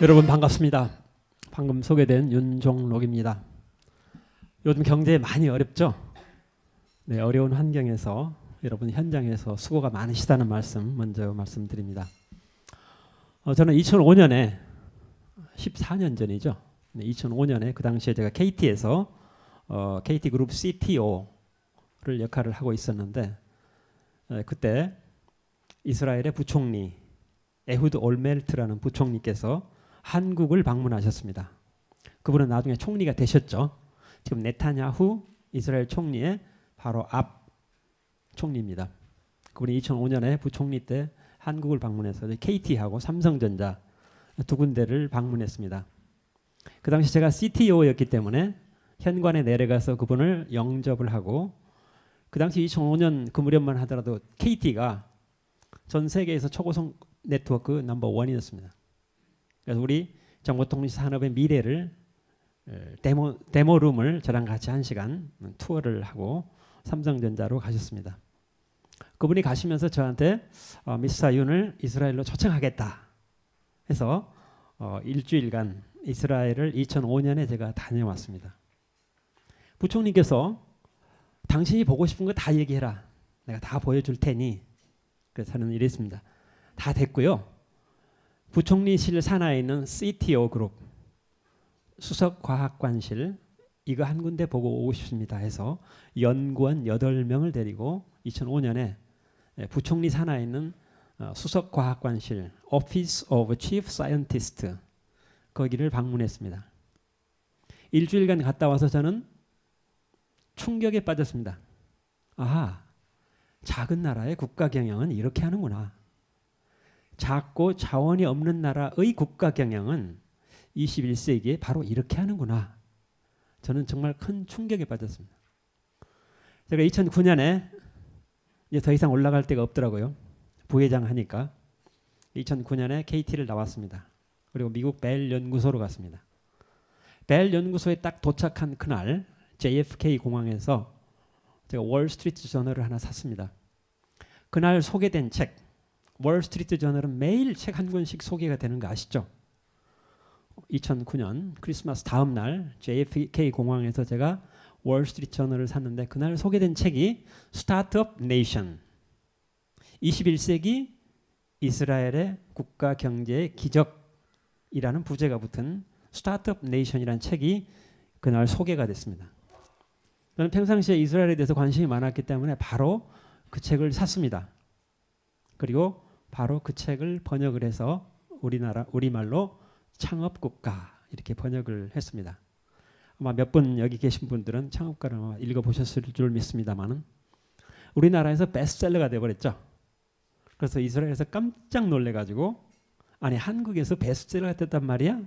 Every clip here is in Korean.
여러분 반갑습니다. 방금 소개된 윤종록입니다. 요즘 경제 많이 어렵죠? 네, 어려운 환경에서 여러분 현장에서 수고가 많으시다는 말씀 먼저 말씀드립니다. 저는 2005년에 14년 전이죠. 네, 2005년에 그 당시에 제가 KT에서 KT그룹 CTO를 역할을 하고 있었는데 그때 이스라엘의 부총리 에후드 올멜트라는 부총리께서 한국을 방문하셨습니다. 그분은 나중에 총리가 되셨죠. 지금 네타냐후 이스라엘 총리의 바로 앞 총리입니다. 그분이 2005년에 부총리 때 한국을 방문해서 KT하고 삼성전자 두 군데를 방문했습니다. 그 당시 제가 CTO였기 때문에 현관에 내려가서 그분을 영접을 하고, 그 당시 2005년 그 무렵만 하더라도 KT가 전 세계에서 초고속 네트워크 넘버 원이었습니다. 그래서 우리 정보통신 산업의 미래를 데모룸을 저랑 같이 1시간 투어를 하고 삼성전자로 가셨습니다. 그분이 가시면서 저한테 미스터 윤을 이스라엘로 초청하겠다 해서 일주일간 이스라엘을 2005년에 제가 다녀왔습니다. 부총리께서 당신이 보고 싶은 거 다 얘기해라. 내가 다 보여줄 테니. 그래서 저는 이랬습니다. 다 됐고요. 부총리실 산하에 있는 CTO 그룹 수석과학관실 이거 한 군데 보고 오고 싶습니다 해서 연구원 8명을 데리고 2005년에 부총리 산하에 있는 수석과학관실 Office of Chief Scientist 거기를 방문했습니다. 일주일간 갔다 와서 저는 충격에 빠졌습니다. 아하, 작은 나라의 국가 경영은 이렇게 하는구나. 작고 자원이 없는 나라의 국가 경영은 21세기에 바로 이렇게 하는구나. 저는 정말 큰 충격에 빠졌습니다. 제가 2009년에 이제 더 이상 올라갈 데가 없더라고요. 부회장 하니까 2009년에 KT를 나왔습니다. 그리고 미국 벨 연구소로 갔습니다. 벨 연구소에 딱 도착한 그날 JFK 공항에서 제가 월스트리트 저널을 하나 샀습니다. 그날 소개된 책, 월스트리트 저널은 매일 책 한 권씩 소개가 되는 거 아시죠? 2009년 크리스마스 다음 날 JFK 공항에서 제가 월스트리트 저널을 샀는데 그날 소개된 책이 스타트업 네이션 21세기 이스라엘의 국가 경제의 기적이라는 부제가 붙은 스타트업 네이션이라는 책이 그날 소개가 됐습니다. 저는 평상시에 이스라엘에 대해서 관심이 많았기 때문에 바로 그 책을 샀습니다. 그리고 바로 그 책을 번역을 해서 우리말로 창업국가 이렇게 번역을 했습니다. 아마 몇 분 여기 계신 분들은 창업가를 아마 읽어보셨을 줄 믿습니다만은 우리나라에서 베스트셀러가 되어버렸죠. 그래서 이스라엘에서 깜짝 놀래가지고 아니 한국에서 베스트셀러가 됐단 말이야?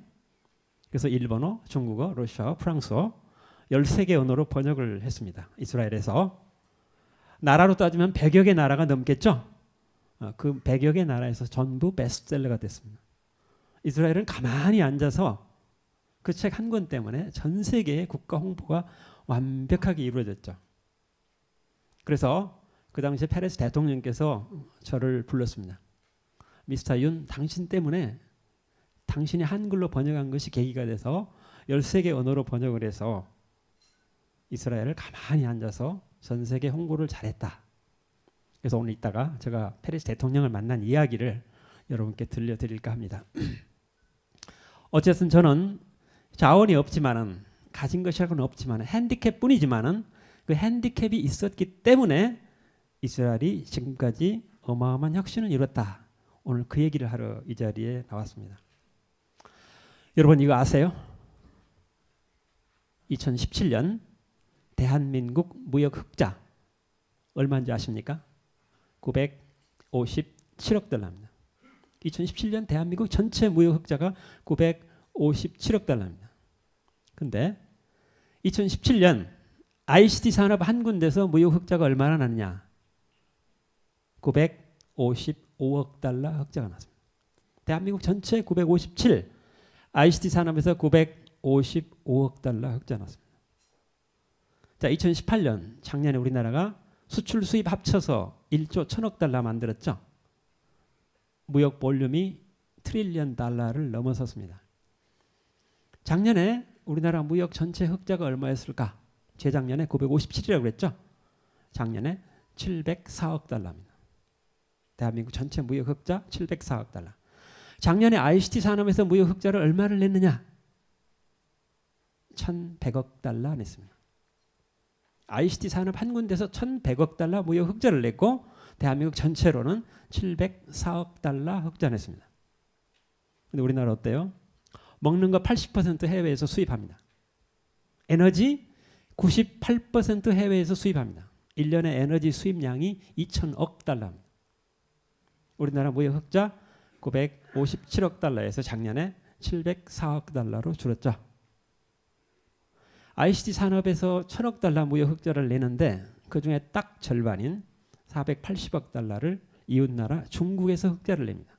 그래서 일본어, 중국어, 러시아어, 프랑스어 13개 언어로 번역을 했습니다. 이스라엘에서. 나라로 따지면 100여 개 나라가 넘겠죠. 그 100여 개 나라에서 전부 베스트셀러가 됐습니다. 이스라엘은 가만히 앉아서 그 책 한 권 때문에 전 세계의 국가 홍보가 완벽하게 이루어졌죠. 그래서 그 당시에 페레스 대통령께서 저를 불렀습니다. 미스터 윤, 당신 때문에 당신이 한글로 번역한 것이 계기가 돼서 13개 언어로 번역을 해서 이스라엘을 가만히 앉아서 전 세계 홍보를 잘했다. 그래서 오늘 이따가 제가 페레스 대통령을 만난 이야기를 여러분께 들려드릴까 합니다. 어쨌든 저는 자원이 없지만은 가진 것이라고는 없지만은 핸디캡뿐이지만은 그 핸디캡이 있었기 때문에 이스라엘이 지금까지 어마어마한 혁신을 이뤘다. 오늘 그 얘기를 하러 이 자리에 나왔습니다. 여러분 이거 아세요? 2017년 대한민국 무역 흑자 얼마인지 아십니까? 957억 달러입니다. 2017년 대한민국 전체 무역 흑자가 957억 달러입니다. 근데 2017년 ICT 산업 한 군데서 무역 흑자가 얼마나 났냐? 955억 달러 흑자가 났습니다. 대한민국 전체 957, ICT 산업에서 955억 달러 흑자 났습니다. 자, 2018년 작년에 우리나라가 수출 수입 합쳐서 1조 1,000억 달러 만들었죠. 무역 볼륨이 트릴리언 달러를 넘어섰습니다. 작년에 우리나라 무역 전체 흑자가 얼마였을까? 재작년에 957이라고 그랬죠. 작년에 704억 달러입니다. 대한민국 전체 무역 흑자 704억 달러. 작년에 ICT 산업에서 무역 흑자를 얼마를 냈느냐? 1,100억 달러 냈습니다. ICT 산업 한 군데서 1,100억 달러 무역 흑자를 냈고 대한민국 전체로는 704억 달러 흑자 냈습니다. 근데 우리나라 어때요? 먹는 거 80% 해외에서 수입합니다. 에너지 98% 해외에서 수입합니다. 1년에 에너지 수입량이 2,000억 달러입니다. 우리나라 무역 흑자 957억 달러에서 작년에 704억 달러로 줄었죠. ICT 산업에서 1,000억 달러 무역 흑자를 내는데 그중에 딱 절반인 480억 달러를 이웃나라 중국에서 흑자를 냅니다.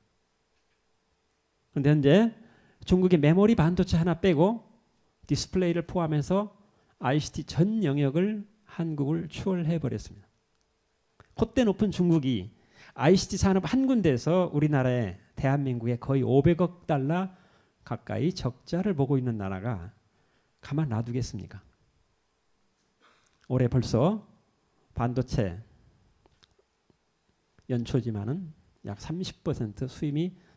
그런데 현재 중국이 메모리 반도체 하나 빼고 디스플레이를 포함해서 ICT 전 영역을 한국을 추월해 버렸습니다. 콧대 높은 중국이 ICT 산업 한 군데에서 우리나라에 대한민국에 거의 500억 달러 가까이 적자를 보고 있는 나라가 가만 놔두겠습니까? 올해 벌써 반도체 연초지만은 약 30%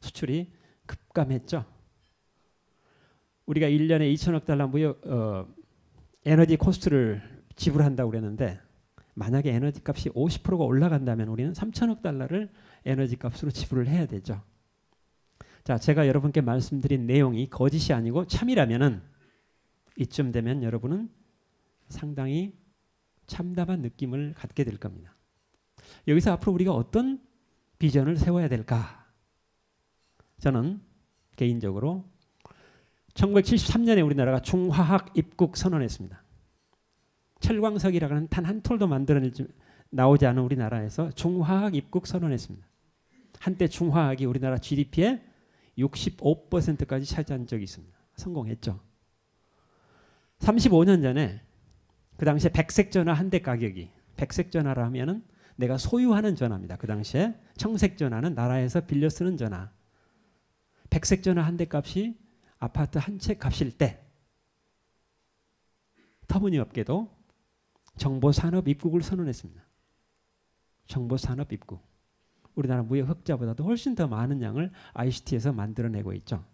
수출이 급감했죠. 우리가 1년에 2천억 달러 무역 에너지 코스트를 지불한다고 그랬는데 만약에 에너지 값이 50%가 올라간다면 우리는 3천억 달러를 에너지 값으로 지불을 해야 되죠. 자, 제가 여러분께 말씀드린 내용이 거짓이 아니고 참이라면은 이쯤 되면 여러분은 상당히 참담한 느낌을 갖게 될 겁니다. 여기서 앞으로 우리가 어떤 비전을 세워야 될까? 저는 개인적으로 1973년에 우리나라가 중화학 입국 선언했습니다. 철광석이라고 하는 단 한 톨도 나오지 않은 우리나라에서 중화학 입국 선언했습니다. 한때 중화학이 우리나라 GDP의 65%까지 차지한 적이 있습니다. 성공했죠. 35년 전에 그 당시에 백색 전화 한 대 가격이 백색 전화라 하면은 내가 소유하는 전화입니다. 그 당시에 청색 전화는 나라에서 빌려 쓰는 전화. 백색 전화 한 대 값이 아파트 한 채 값일 때 터무니없게도 정보산업 입국을 선언했습니다. 정보산업 입국. 우리나라 무역 흑자보다도 훨씬 더 많은 양을 ICT에서 만들어내고 있죠.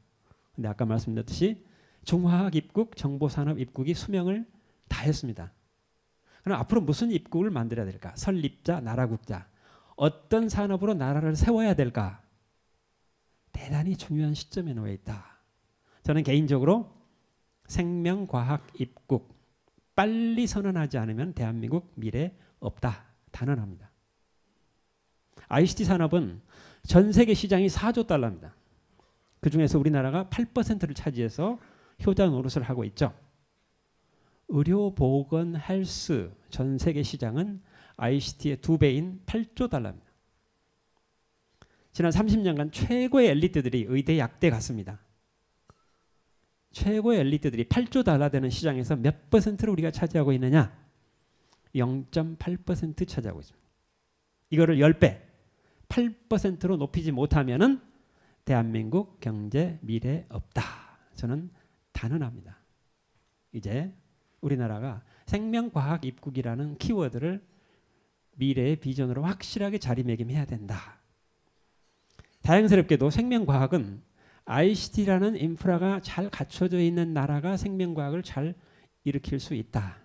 근데 아까 말씀드렸듯이 중화학 입국, 정보산업 입국이 수명을 다했습니다. 그럼 앞으로 무슨 입국을 만들어야 될까? 설립자, 나라국자. 어떤 산업으로 나라를 세워야 될까? 대단히 중요한 시점에 놓여 있다. 저는 개인적으로 생명과학 입국 빨리 선언하지 않으면 대한민국 미래 없다. 단언합니다. ICT 산업은 전 세계 시장이 4조 달러입니다. 그중에서 우리나라가 8%를 차지해서 효자 노릇을 하고 있죠. 의료, 보건, 헬스 전 세계 시장은 ICT의 2배인 8조 달러입니다. 지난 30년간 최고의 엘리트들이 의대, 약대 갔습니다. 최고의 엘리트들이 8조 달러 되는 시장에서 몇 퍼센트를 우리가 차지하고 있느냐? 0.8% 차지하고 있습니다. 이거를 10배, 8%로 높이지 못하면은 대한민국 경제 미래 없다. 저는 단언합니다. 이제 우리나라가 생명과학 입국이라는 키워드를 미래의 비전으로 확실하게 자리매김해야 된다. 다행스럽게도 생명과학은 ICT라는 인프라가 잘 갖춰져 있는 나라가 생명과학을 잘 일으킬 수 있다.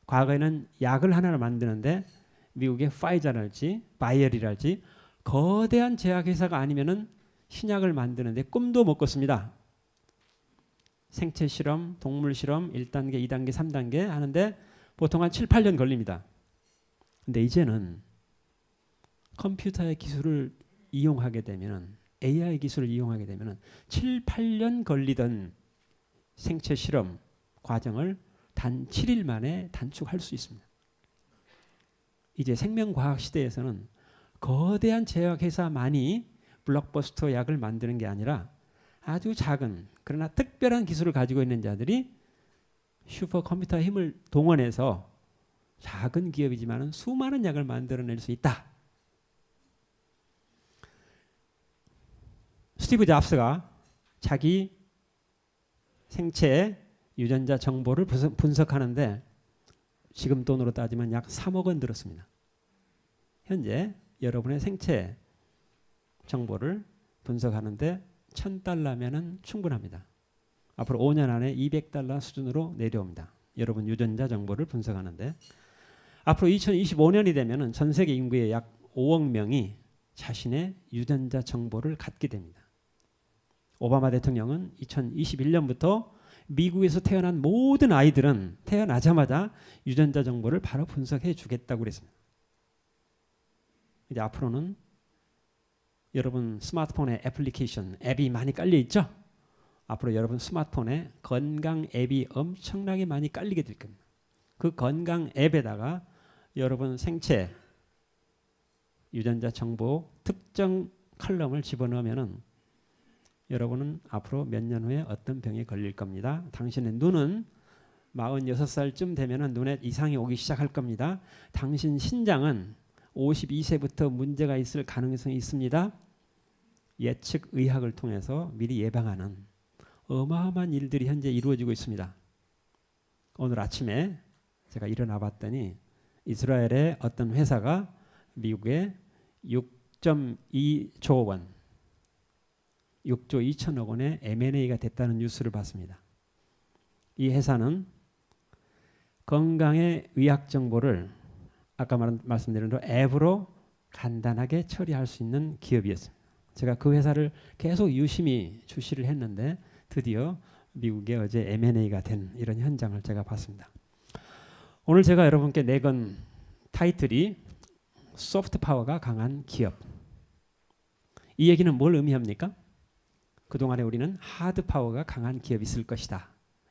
과거에는 약을 하나를 만드는데 미국의 파이자랄지 바이어리랄지 거대한 제약회사가 아니면은 신약을 만드는데 꿈도 못 꿨습니다. 생체 실험, 동물 실험 1단계, 2단계, 3단계 하는데 보통 한 7, 8년 걸립니다. 근데 이제는 컴퓨터의 기술을 이용하게 되면 AI 기술을 이용하게 되면 7, 8년 걸리던 생체 실험 과정을 단 7일 만에 단축할 수 있습니다. 이제 생명과학 시대에서는 거대한 제약회사만이 블록버스터 약을 만드는 게 아니라 아주 작은 그러나 특별한 기술을 가지고 있는 자들이 슈퍼컴퓨터의 힘을 동원해서 작은 기업이지만 수많은 약을 만들어낼 수 있다. 스티브 잡스가 자기 생체 유전자 정보를 분석하는데 지금 돈으로 따지면 약 3억 원 들었습니다. 현재 여러분의 생체 정보를 분석하는데 $1,000면 충분합니다. 앞으로 5년 안에 $200 수준으로 내려옵니다. 여러분 유전자 정보를 분석하는데 앞으로 2025년이 되면 전 세계 인구의 약 5억 명이 자신의 유전자 정보를 갖게 됩니다. 오바마 대통령은 2021년부터 미국에서 태어난 모든 아이들은 태어나자마자 유전자 정보를 바로 분석해 주겠다고 그랬습니다. 이제 앞으로는 여러분 스마트폰에 애플리케이션, 앱이 많이 깔려 있죠? 앞으로 여러분 스마트폰에 건강 앱이 엄청나게 많이 깔리게 될 겁니다. 그 건강 앱에다가 여러분 생체 유전자 정보 특정 칼럼을 집어넣으면은 여러분은 앞으로 몇 년 후에 어떤 병에 걸릴 겁니다. 당신의 눈은 46살쯤 되면은 눈에 이상이 오기 시작할 겁니다. 당신 신장은 52세부터 문제가 있을 가능성이 있습니다. 예측 의학을 통해서 미리 예방하는 어마어마한 일들이 현재 이루어지고 있습니다. 오늘 아침에 제가 일어나 봤더니 이스라엘의 어떤 회사가 미국에 6.2조 원, 6조 2천억 원의 M&A가 됐다는 뉴스를 봤습니다. 이 회사는 건강의 의학 정보를 아까 말씀드린 대로 앱으로 간단하게 처리할 수 있는 기업이었습니다. 제가 그 회사를 계속 유심히 주시를 했는데 드디어 미국에 어제 M&A가 된 이런 현장을 제가 봤습니다. 오늘 제가 여러분께 내건 타이틀이 소프트 파워가 강한 기업. 이 얘기는 뭘 의미합니까? 그동안에 우리는 하드 파워가 강한 기업이 있을 것이다.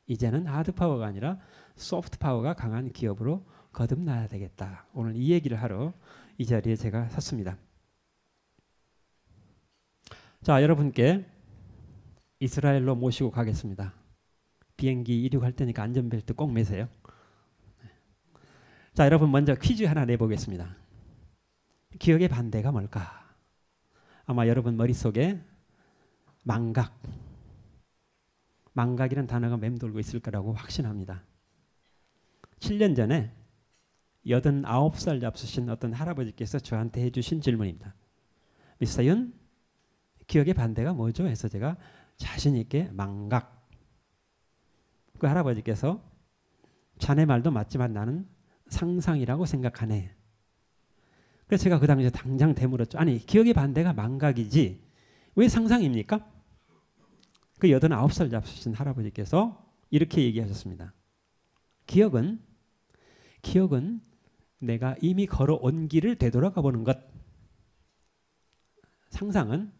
이제는 하드 파워가 아니라 소프트 파워가 강한 기업으로 거듭나야 되겠다. 오늘 이 얘기를 하러 이 자리에 제가 섰습니다. 자, 여러분께 이스라엘로 모시고 가겠습니다. 비행기 이륙할 때니까 안전벨트 꼭 매세요. 자, 여러분 먼저 퀴즈 하나 내보겠습니다. 기억의 반대가 뭘까? 아마 여러분 머릿속에 망각이라는 단어가 맴돌고 있을 거라고 확신합니다. 7년 전에 89살 잡수신 어떤 할아버지께서 저한테 해주신 질문입니다. 미스터 윤, 기억의 반대가 뭐죠? 해서 제가 자신 있게 망각. 그 할아버지께서 자네 말도 맞지만 나는 상상이라고 생각하네. 그래서 제가 그 당시에 당장 되물었죠. 아니, 기억의 반대가 망각이지 왜 상상입니까? 그 89살 잡수신 할아버지께서 이렇게 얘기하셨습니다. 기억은 내가 이미 걸어온 길을 되돌아가 보는 것. 상상은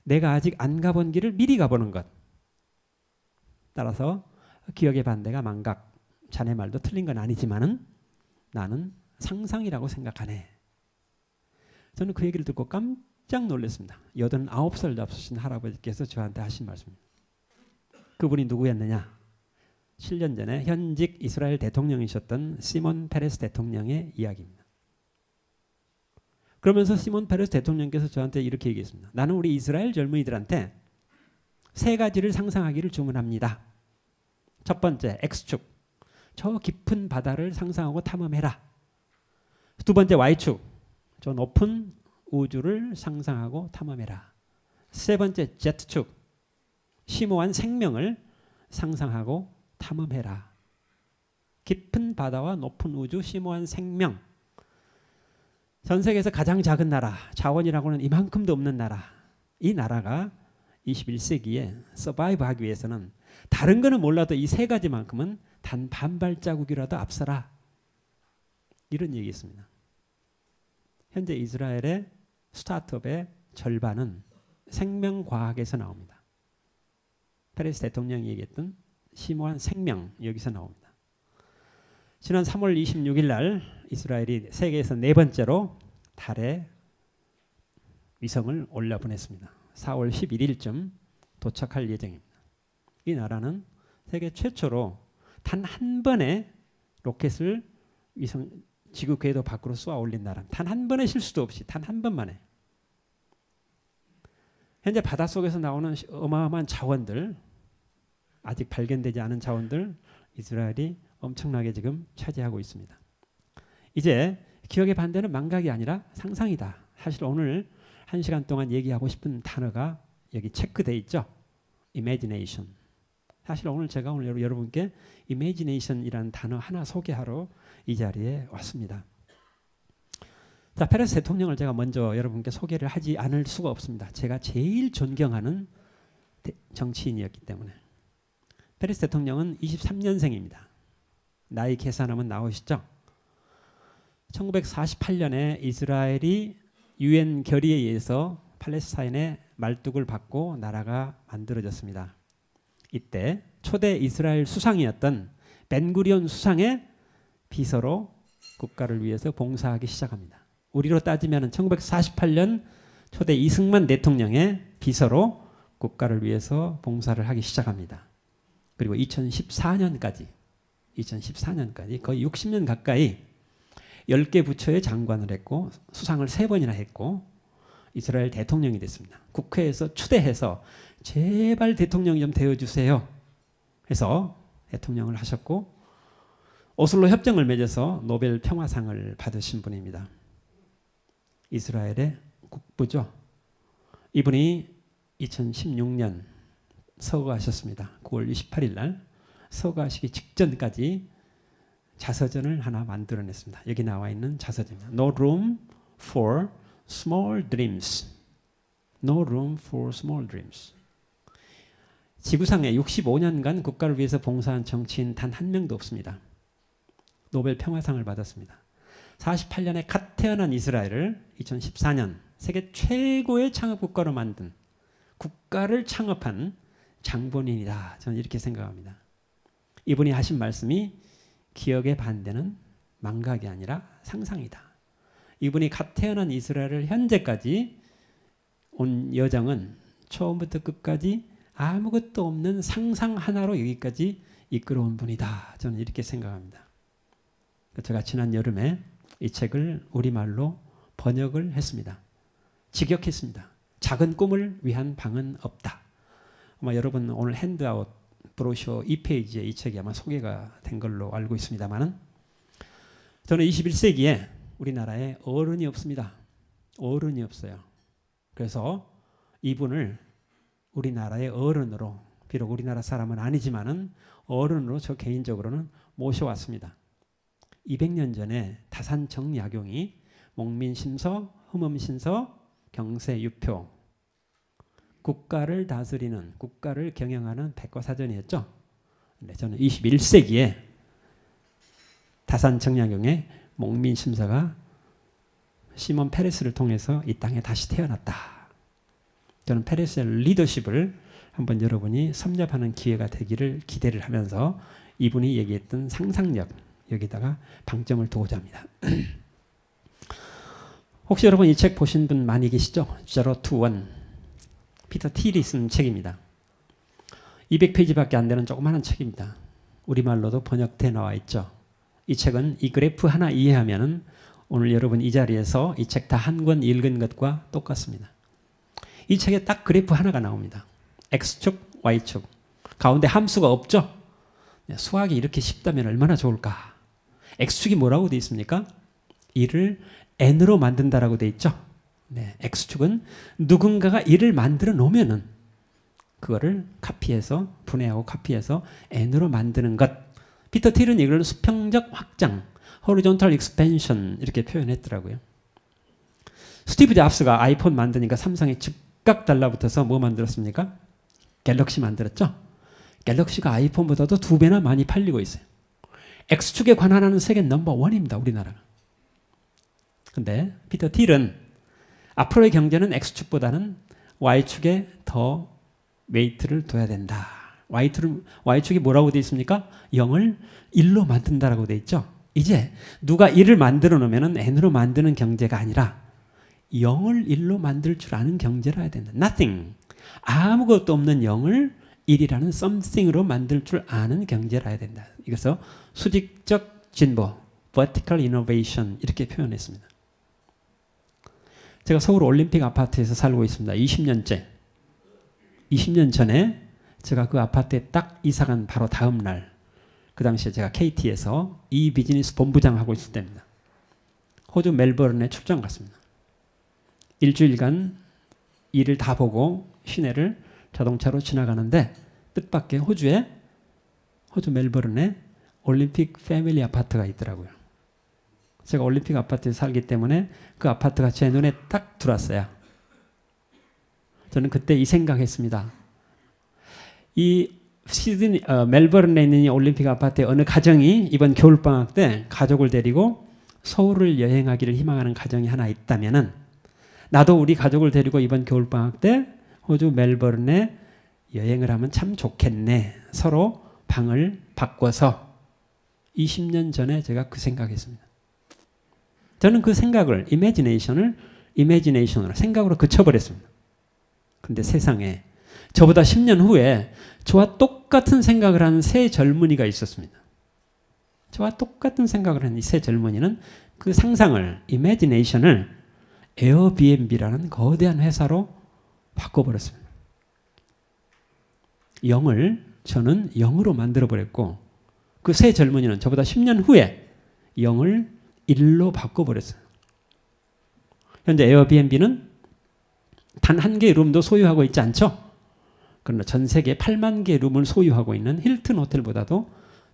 내가 아직 안 가본 길을 미리 가보는 것. 따라서 기억의 반대가 망각. 자네 말도 틀린 건 아니지만은 나는 상상이라고 생각하네. 저는 그 얘기를 듣고 깜짝 놀랐습니다. 89살 잡수신 할아버지께서 저한테 하신 말씀입니다. 그분이 누구였느냐? 7년 전에 현직 이스라엘 대통령이셨던 시몬 페레스 대통령의 이야기입니다. 그러면서 시몬 페레스 대통령께서 저한테 이렇게 얘기했습니다. 나는 우리 이스라엘 젊은이들한테 세 가지를 상상하기를 주문합니다. 첫 번째, X축. 저 깊은 바다를 상상하고 탐험해라. 두 번째, Y축. 저 높은 우주를 상상하고 탐험해라. 세 번째, Z축. 심오한 생명을 상상하고 탐험해라. 깊은 바다와 높은 우주, 심오한 생명. 전 세계에서 가장 작은 나라, 자원이라고는 이만큼도 없는 나라. 이 나라가 21세기에 서바이브 하기 위해서는 다른 거는 몰라도 이 세 가지만큼은 단 반발자국이라도 앞서라. 이런 얘기였습니다. 현재 이스라엘의 스타트업의 절반은 생명과학에서 나옵니다. 페레스 대통령이 얘기했던 심오한 생명, 여기서 나옵니다. 지난 3월 26일 날 이스라엘이 세계에서 네 번째로 달에 위성을 올려보냈습니다. 4월 11일쯤 도착할 예정입니다. 이 나라는 세계 최초로 단 한 번에 로켓을 위성 지구 궤도 밖으로 쏘아 올린 나라. 단 한 번의 실수도 없이 단 한 번만에. 현재 바닷속에서 나오는 어마어마한 자원들, 아직 발견되지 않은 자원들, 이스라엘이 엄청나게 지금 차지하고 있습니다. 이제 기억의 반대는 망각이 아니라 상상이다. 사실 오늘 1시간 동안 얘기하고 싶은 단어가 여기 체크되어 있죠. imagination. 사실 오늘 제가 여러분께 imagination이라는 단어 하나 소개하러 이 자리에 왔습니다. 자, 페레스 대통령을 제가 먼저 여러분께 소개를 하지 않을 수가 없습니다. 제가 제일 존경하는 정치인이었기 때문에. 페레스 대통령은 23년생입니다. 나이 계산하면 나오시죠? 1948년에 이스라엘이 UN 결의에 의해서 팔레스타인의 말뚝을 받고 나라가 만들어졌습니다. 이때 초대 이스라엘 수상이었던 벤구리온 수상의 비서로 국가를 위해서 봉사하기 시작합니다. 우리로 따지면 1948년 초대 이승만 대통령의 비서로 국가를 위해서 봉사를 하기 시작합니다. 그리고 2014년까지 거의 60년 가까이 10개 부처의 장관을 했고 수상을 3번이나 했고 이스라엘 대통령이 됐습니다. 국회에서 추대해서 제발 대통령 좀 되어주세요 해서 대통령을 하셨고 오슬로 협정을 맺어서 노벨 평화상을 받으신 분입니다. 이스라엘의 국부죠. 이분이 2016년 서거하셨습니다. 9월 28일 날 서거하시기 직전까지 자서전을 하나 만들어냈습니다. 여기 나와 있는 자서전입니다. No room for small dreams. No room for small dreams. 지구상에 65년간 국가를 위해서 봉사한 정치인 단 한 명도 없습니다. 노벨 평화상을 받았습니다. 48년에 갓 태어난 이스라엘을 2014년 세계 최고의 창업국가로 만든 국가를 창업한 장본인이다. 저는 이렇게 생각합니다. 이분이 하신 말씀이 기억의 반대는 망각이 아니라 상상이다. 이분이 갓 태어난 이스라엘을 현재까지 온 여정은 처음부터 끝까지 아무것도 없는 상상 하나로 여기까지 이끌어온 분이다. 저는 이렇게 생각합니다. 제가 지난 여름에 이 책을 우리말로 번역을 했습니다. 직역했습니다. 작은 꿈을 위한 방은 없다. 아마 여러분 오늘 핸드아웃 브로셔 2페이지에 이 책이 아마 소개가 된 걸로 알고 있습니다만 저는 21세기에 우리나라에 어른이 없습니다. 어른이 없어요. 그래서 이분을 우리나라의 어른으로, 비록 우리나라 사람은 아니지만은 어른으로 저 개인적으로는 모셔왔습니다. 200년 전에 다산정약용이 목민심서, 흠음신서, 경세유표 국가를 다스리는, 국가를 경영하는 백과사전이었죠. 근데 저는 21세기에 다산정약용의 목민심서가 시몬 페레스를 통해서 이 땅에 다시 태어났다. 저는 페레스의 리더십을 한번 여러분이 섭렵하는 기회가 되기를 기대를 하면서 이분이 얘기했던 상상력, 여기다가 방점을 두고자 합니다. 혹시 여러분 이 책 보신 분 많이 계시죠? Zero to One. 피터 틸이 쓴 책입니다. 200페이지밖에 안 되는 조그마한 책입니다. 우리말로도 번역돼 나와 있죠. 이 책은 이 그래프 하나 이해하면 오늘 여러분 이 자리에서 이 책 다 한 권 읽은 것과 똑같습니다. 이 책에 딱 그래프 하나가 나옵니다. X축, Y축. 가운데 함수가 없죠? 수학이 이렇게 쉽다면 얼마나 좋을까? X축이 뭐라고 되어 있습니까? 1을 N으로 만든다라고 되어 있죠? 네, X축은 누군가가 1을 만들어 놓으면은 그거를 카피해서, 분해하고 카피해서 N으로 만드는 것. 피터 틸은 이걸 수평적 확장, horizontal expansion 이렇게 표현했더라고요. 스티브 잡스가 아이폰 만드니까 삼성이 즉각 달라붙어서 뭐 만들었습니까? 갤럭시 만들었죠? 갤럭시가 아이폰보다도 2배나 많이 팔리고 있어요. X축에 관한하는 세계 넘버 원입니다. 우리나라가. 근데 피터 틸은 앞으로의 경제는 X축보다는 Y축에 더 웨이트를 둬야 된다. Y축이 뭐라고 되어 있습니까? 0을 1로 만든다라고 되어 있죠. 이제 누가 1을 만들어 놓으면 N으로 만드는 경제가 아니라 0을 1로 만들 줄 아는 경제를 해야 된다. Nothing. 아무것도 없는 0을 1이라는 something으로 만들 줄 아는 경제를 해야 된다. 이것을 수직적 진보, vertical innovation 이렇게 표현했습니다. 제가 서울 올림픽 아파트에서 살고 있습니다. 20년째. 20년 전에 제가 그 아파트에 딱 이사간 바로 다음 날, 그 당시에 제가 KT에서 이 비즈니스 본부장 하고 있을 때입니다. 호주 멜버른에 출장 갔습니다. 일주일간 일을 다 보고 시내를 자동차로 지나가는데 뜻밖의 호주 멜버른에 올림픽 패밀리 아파트가 있더라고요. 제가 올림픽 아파트에 살기 때문에 그 아파트가 제 눈에 딱 들어왔어요. 저는 그때 이 생각했습니다. 이 멜버른에 있는 이 올림픽 아파트의 어느 가정이 이번 겨울방학 때 가족을 데리고 서울을 여행하기를 희망하는 가정이 하나 있다면은 나도 우리 가족을 데리고 이번 겨울방학 때 호주 멜버른에 여행을 하면 참 좋겠네. 서로 방을 바꿔서 20년 전에 제가 그 생각했습니다. 저는 그 생각을 이미지네이션으로 생각으로 그쳐버렸습니다. 근데 세상에 저보다 10년 후에 저와 똑같은 생각을 하는 새 젊은이가 있었습니다. 저와 똑같은 생각을 하는 이 새 젊은이는 그 상상을, 이미지네이션을 에어비앤비라는 거대한 회사로 바꿔버렸습니다. 저는 0으로 만들어버렸고 그 새 젊은이는 저보다 10년 후에 0을 1로 바꿔버렸어요. 현재 에어비앤비는 단 한 개의 룸도 소유하고 있지 않죠? 그러나 전 세계 8만 개의 룸을 소유하고 있는 힐튼 호텔보다도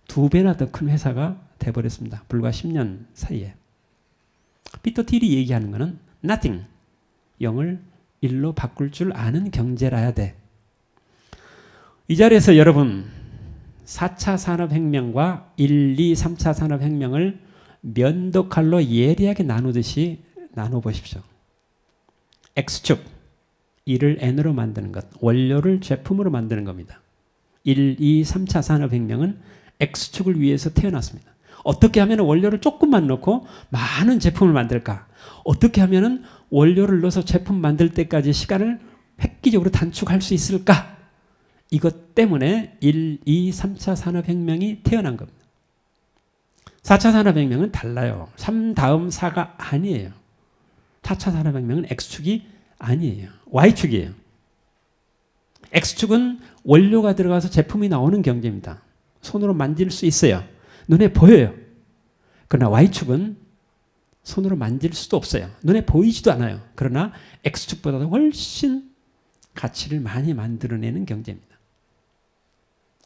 2배나 더 큰 회사가 돼버렸습니다. 불과 10년 사이에. 피터 틸이 얘기하는 것은 nothing, 0을 1로 바꿀 줄 아는 경제라야 돼. 이 자리에서 여러분 4차 산업혁명과 1, 2, 3차 산업혁명을 면도칼로 예리하게 나누듯이 나눠보십시오. X축, 1을 N으로 만드는 것, 원료를 제품으로 만드는 겁니다. 1, 2, 3차 산업혁명은 X축을 위해서 태어났습니다. 어떻게 하면 원료를 조금만 넣고 많은 제품을 만들까? 어떻게 하면 원료를 넣어서 제품 만들 때까지 시간을 획기적으로 단축할 수 있을까? 이것 때문에 1, 2, 3차 산업혁명이 태어난 겁니다. 4차 산업혁명은 달라요. 3 다음 4가 아니에요. 4차 산업혁명은 X축이 아니에요. Y축이에요. X축은 원료가 들어가서 제품이 나오는 경제입니다. 손으로 만질 수 있어요. 눈에 보여요. 그러나 Y축은 손으로 만질 수도 없어요. 눈에 보이지도 않아요. 그러나 X축보다도 훨씬 가치를 많이 만들어내는 경제입니다.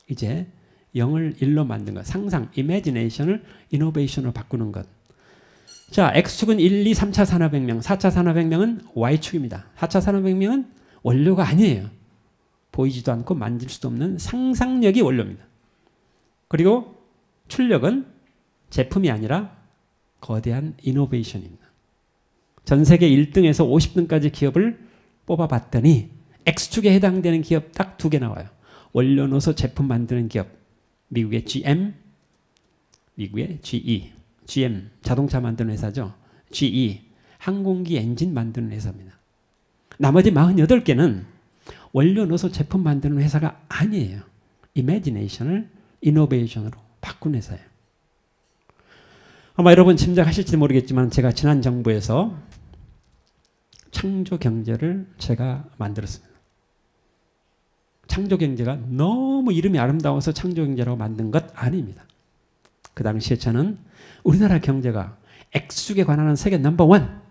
이제 0을 1로 만든 것, 상상, imagination을 innovation으로 바꾸는 것. 자, X축은 1, 2, 3차 산업혁명, 4차 산업혁명은 Y축입니다. 4차 산업혁명은 원료가 아니에요. 보이지도 않고 만질 수도 없는 상상력이 원료입니다. 그리고 출력은 제품이 아니라 거대한 이노베이션입니다. 전 세계 1등에서 50등까지 기업을 뽑아봤더니 X축에 해당되는 기업 딱 2개 나와요. 원료 넣어서 제품 만드는 기업. 미국의 GM, 미국의 GE. GM, 자동차 만드는 회사죠. GE, 항공기 엔진 만드는 회사입니다. 나머지 48개는 원료 넣어서 제품 만드는 회사가 아니에요. 이미지네이션을 이노베이션으로 바꾼 회사예요. 아마 여러분 짐작하실지 모르겠지만 제가 지난 정부에서 창조경제를 제가 만들었습니다. 창조경제가 너무 이름이 아름다워서 창조경제라고 만든 것 아닙니다. 그 당시에 저는 우리나라 경제가 X축에 관한 세계 넘버원.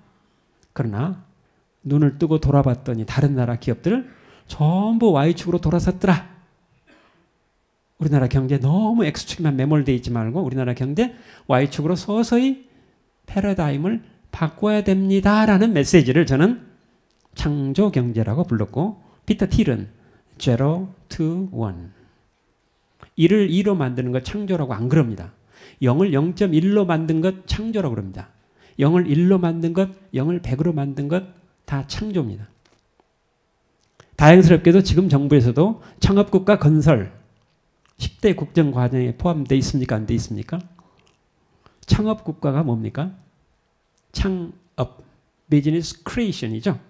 그러나 눈을 뜨고 돌아봤더니 다른 나라 기업들 전부 Y축으로 돌아섰더라. 우리나라 경제 너무 X축에만 매몰되어 있지 말고 우리나라 경제 Y축으로 서서히 패러다임을 바꿔야 됩니다라는 메시지를 저는 창조경제라고 불렀고 피터 틸은 Zero to One. 1을 2로 만드는 것 창조라고 안 그럽니다. 0을 0.1로 만든 것 창조라고 그럽니다. 0을 1로 만든 것, 0을 100으로 만든 것 다 창조입니다. 다행스럽게도 지금 정부에서도 창업국가 건설 10대 국정과정에 포함되어 있습니까? 안 되어 있습니까? 창업국가가 뭡니까? 창업, 비즈니스 크리에이션이죠.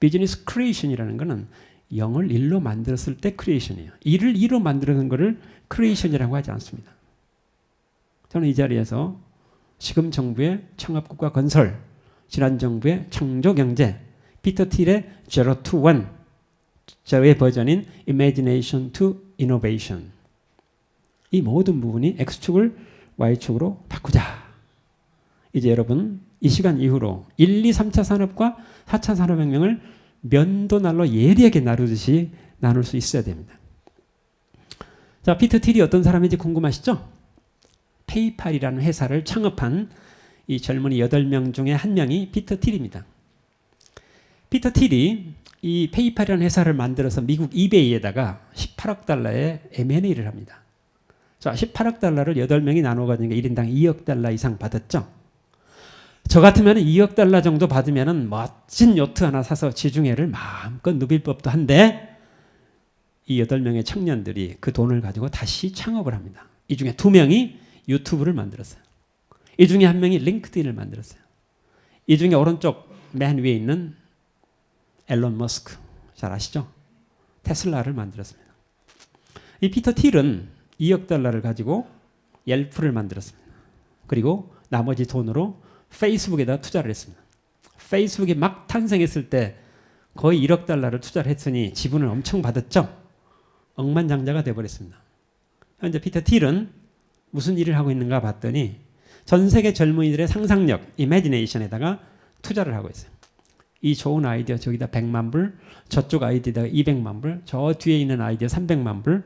비즈니스 크리에이션이라는 것은 0을 1로 만들었을 때 크리에이션이에요. 1을 2로 만드는 것을 크리에이션이라고 하지 않습니다. 저는 이 자리에서 지금 정부의 창업국가 건설, 지난 정부의 창조경제, 피터 틸의 Zero to One 저의 버전인 Imagination to Innovation. 이 모든 부분이 X축을 Y축으로 바꾸자. 이제 여러분 이 시간 이후로 1, 2, 3차 산업과 4차 산업혁명을 면도날로 예리하게 나누듯이 나눌 수 있어야 됩니다. 자, 피터 틸이 어떤 사람인지 궁금하시죠? 페이팔이라는 회사를 창업한 이 젊은이 8명 중에 한 명이 피터 틸입니다. 피터 틸이 이 페이팔이라는 회사를 만들어서 미국 이베이에다가 18억 달러의 M&A를 합니다. 자, 18억 달러를 8명이 나눠가지고 1인당 2억 달러 이상 받았죠. 저 같으면 2억 달러 정도 받으면 멋진 요트 하나 사서 지중해를 마음껏 누빌 법도 한데 이 8명의 청년들이 그 돈을 가지고 다시 창업을 합니다. 이 중에 2명이 유튜브를 만들었어요. 이 중에 1명이 링크드인을 만들었어요. 이 중에 오른쪽 맨 위에 있는 앨런 머스크, 잘 아시죠? 테슬라를 만들었습니다. 이 피터 틸은 2억 달러를 가지고 옐프를 만들었습니다. 그리고 나머지 돈으로 페이스북에다 투자를 했습니다. 페이스북이 막 탄생했을 때 거의 1억 달러를 투자를 했으니 지분을 엄청 받았죠. 억만장자가 되어버렸습니다. 현재 피터 틸은 무슨 일을 하고 있는가 봤더니 전 세계 젊은이들의 상상력, 이매지네이션에다가 투자를 하고 있어요. 이 좋은 아이디어 저기다 100만 불, 저쪽 아이디어에다가 200만 불, 저 뒤에 있는 아이디어 300만 불,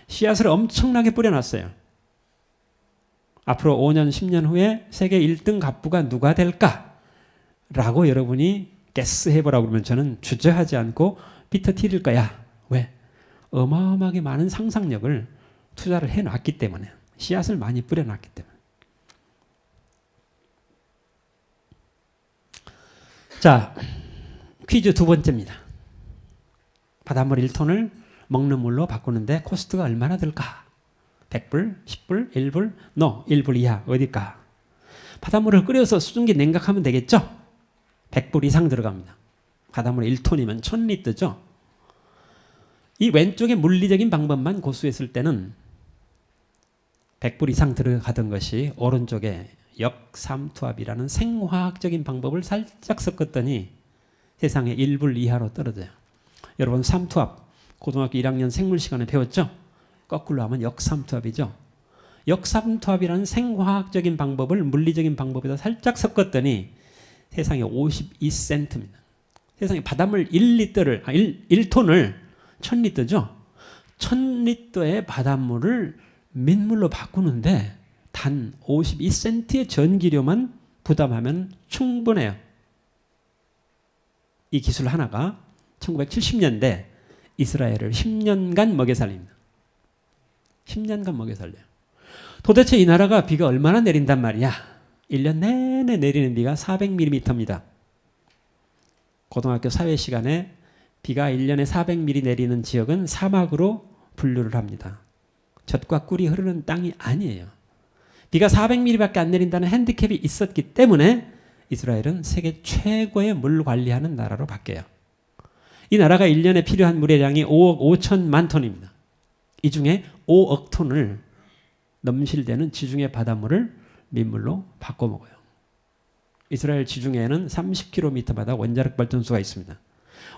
씨앗을 엄청나게 뿌려놨어요. 앞으로 5년, 10년 후에 세계 1등 갑부가 누가 될까? 라고 여러분이 게스해보라고 그러면 저는 주저하지 않고 피터 틸일 거야. 왜? 어마어마하게 많은 상상력을 투자를 해놨기 때문에, 씨앗을 많이 뿌려놨기 때문에. 자, 퀴즈 2번째입니다. 바닷물 1톤을 먹는 물로 바꾸는데 코스트가 얼마나 들까? 100불, 10불, 1불, 1불 이하 어딜까? 바닷물을 끓여서 수증기 냉각하면 되겠죠? 100불 이상 들어갑니다. 바닷물 1톤이면 1000리터죠? 이 왼쪽의 물리적인 방법만 고수했을 때는 100불 이상 들어가던 것이 오른쪽에 역삼투압이라는 생화학적인 방법을 살짝 섞었더니 세상에 1불 이하로 떨어져요. 여러분 삼투압 고등학교 1학년 생물 시간에 배웠죠? 거꾸로 하면 역삼투압이죠. 역삼투압이라는 생화학적인 방법을 물리적인 방법에다 살짝 섞었더니 세상에 52센트입니다. 세상에 바닷물 1리터를 1톤을 1000리터죠. 1000리터의 바닷물을 민물로 바꾸는데 단 52센트의 전기료만 부담하면 충분해요. 이 기술 하나가 1970년대 이스라엘을 10년간 먹여 살립니다. 10년간 먹여 살려요. 도대체 이 나라가 비가 얼마나 내린단 말이야? 1년 내내 내리는 비가 400mm입니다. 고등학교 사회 시간에 비가 1년에 400mm 내리는 지역은 사막으로 분류를 합니다. 젖과 꿀이 흐르는 땅이 아니에요. 비가 400mm밖에 안 내린다는 핸디캡이 있었기 때문에 이스라엘은 세계 최고의 물 관리하는 나라로 바뀌어요. 이 나라가 1년에 필요한 물의 양이 5억 5천만 톤입니다. 이 중에 5억 톤을 넘실대는 지중해 바닷물을 민물로 바꿔 먹어요. 이스라엘 지중해에는 30km마다 원자력 발전소가 있습니다.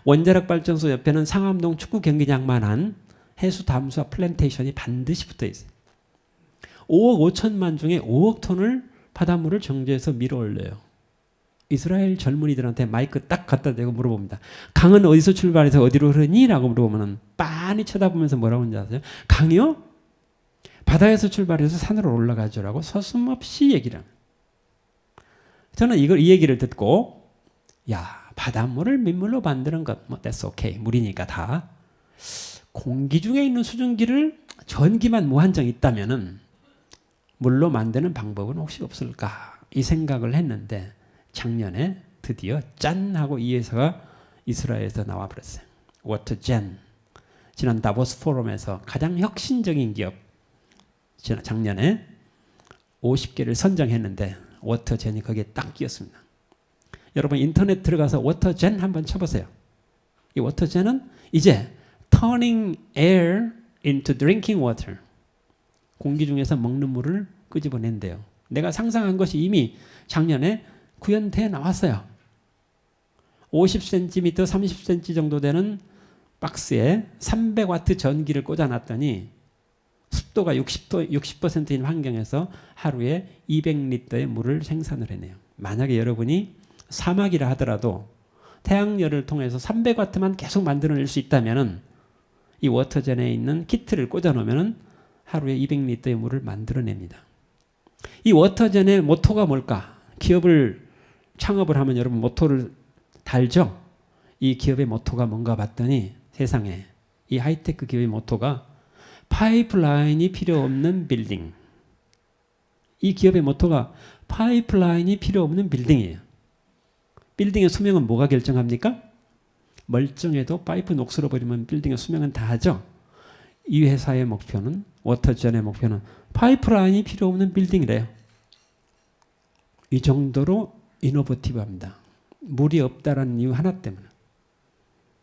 원자력 발전소 옆에는 상암동 축구 경기장만한 해수 담수화 플랜테이션이 반드시 붙어 있어요. 5억 5천만 중에 5억 톤을 바닷물을 정제해서 밀어 올려요. 이스라엘 젊은이들한테 마이크 딱 갖다 대고 물어봅니다. 강은 어디서 출발해서 어디로 흐르니? 라고 물어보면 빤히 쳐다보면서 뭐라고 하는지 아세요? 강이요? 바다에서 출발해서 산으로 올라가죠 라고 서슴없이 얘기를 합니다. 저는 이 얘기를 듣고 야, 바닷물을 민물로 만드는 것 뭐 that's okay. 물이니까 다. 공기 중에 있는 수증기를 전기만 무한정 있다면은 물로 만드는 방법은 혹시 없을까? 이 생각을 했는데 작년에 드디어 짠 하고 이 회사가 이스라엘에서 나와 버렸어요. 워터젠. 지난 다보스 포럼에서 가장 혁신적인 기업 작년에 50개를 선정했는데 워터젠이 거기에 딱 끼었습니다. 여러분 인터넷 들어가서 워터젠 한번 쳐보세요. 이 워터젠은 이제 turning air into drinking water. 공기 중에서 먹는 물을 끄집어낸대요. 내가 상상한 것이 이미 작년에 구현돼 나왔어요. 50cm, 30cm 정도 되는 박스에 300와트 전기를 꽂아놨더니 습도가 60%인 환경에서 하루에 200리터의 물을 생산을 해내요. 만약에 여러분이 사막이라 하더라도 태양열을 통해서 300와트만 계속 만들어낼 수 있다면 이 워터젠에 있는 키트를 꽂아놓으면 하루에 200리터의 물을 만들어냅니다. 이 워터젠의 모토가 뭘까? 기업을 창업을 하면 여러분 모토를 달죠? 이 기업의 모토가 뭔가 봤더니 세상에 이 하이테크 기업의 모토가 파이프라인이 필요 없는 빌딩. 이 기업의 모토가 파이프라인이 필요 없는 빌딩이에요. 빌딩의 수명은 뭐가 결정합니까? 멀쩡해도 파이프 녹슬어 버리면 빌딩의 수명은 다 하죠. 이 회사의 목표는, 워터젠의 목표는 파이프라인이 필요 없는 빌딩이래요. 이 정도로 이노베이티브합니다. 물이 없다라는 이유 하나 때문에.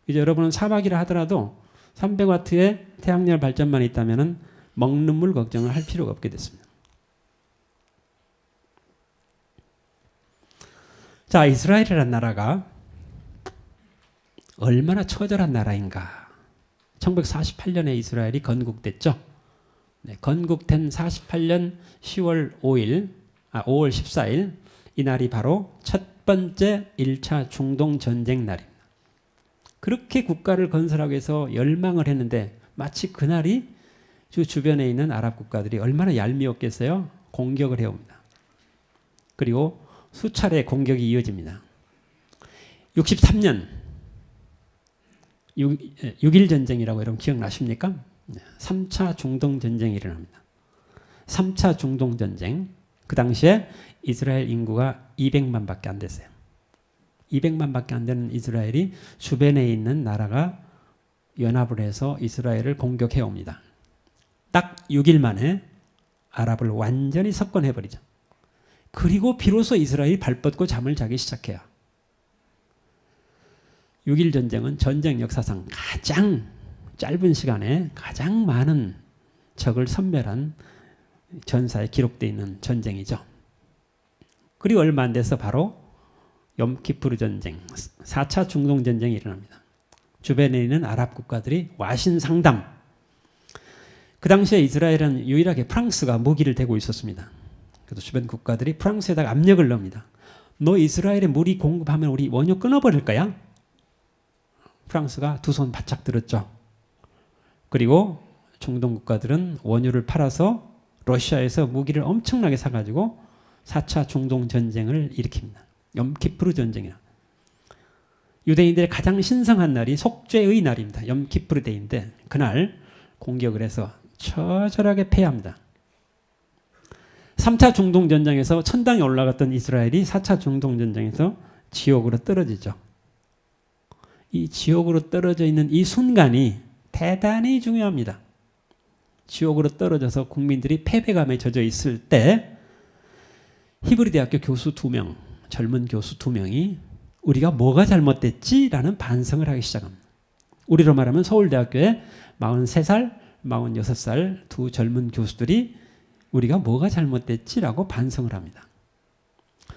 이제 여러분은 사막이라 하더라도 300와트의 태양열 발전만 있다면 먹는 물 걱정을 할 필요가 없게 됐습니다. 자, 이스라엘이라는 나라가 얼마나 처절한 나라인가. 1948년에 이스라엘이 건국됐죠. 네, 건국된 48년 5월 14일 이날이 바로 첫 번째 1차 중동 전쟁 날입니다. 그렇게 국가를 건설하기 위해서 열망을 했는데 마치 그날이 주변에 있는 아랍 국가들이 얼마나 얄미웠겠어요? 공격을 해옵니다. 그리고 수차례 공격이 이어집니다. 63년 6.1 전쟁이라고 여러분 기억나십니까? 3차 중동 전쟁이 일어납니다. 3차 중동 전쟁. 그 당시에 이스라엘 인구가 200만 밖에 안 됐어요. 200만 밖에 안 되는 이스라엘이 주변에 있는 나라가 연합을 해서 이스라엘을 공격해 옵니다. 딱 6일 만에 아랍을 완전히 석권해 버리죠. 그리고 비로소 이스라엘이 발뻗고 잠을 자기 시작해요. 6.1 전쟁은 전쟁 역사상 가장 짧은 시간에 가장 많은 적을 섬멸한 전사에 기록되어 있는 전쟁이죠. 그리고 얼마 안 돼서 바로 염키푸르 전쟁, 4차 중동 전쟁이 일어납니다. 주변에 있는 아랍 국가들이 와신상담. 그 당시에 이스라엘은 유일하게 프랑스가 무기를 대고 있었습니다. 그래서 주변 국가들이 프랑스에다가 압력을 넣습니다. 너 이스라엘에 무기 공급하면 우리 원유 끊어버릴 거야? 프랑스가 두 손 바짝 들었죠. 그리고 중동 국가들은 원유를 팔아서 러시아에서 무기를 엄청나게 사가지고 4차 중동 전쟁을 일으킵니다. 염키푸르 전쟁이라. 유대인들의 가장 신성한 날이 속죄의 날입니다. 염키푸르 데이인데 그날 공격을 해서 처절하게 패합니다. 3차 중동 전쟁에서 천당에 올라갔던 이스라엘이 4차 중동 전쟁에서 지옥으로 떨어지죠. 이 지옥으로 떨어져 있는 이 순간이 대단히 중요합니다. 지옥으로 떨어져서 국민들이 패배감에 젖어 있을 때 히브리 대학교 교수 2명, 젊은 교수 2명이 우리가 뭐가 잘못됐지? 라는 반성을 하기 시작합니다. 우리로 말하면 서울대학교에 43살, 46살 두 젊은 교수들이 우리가 뭐가 잘못됐지? 라고 반성을 합니다.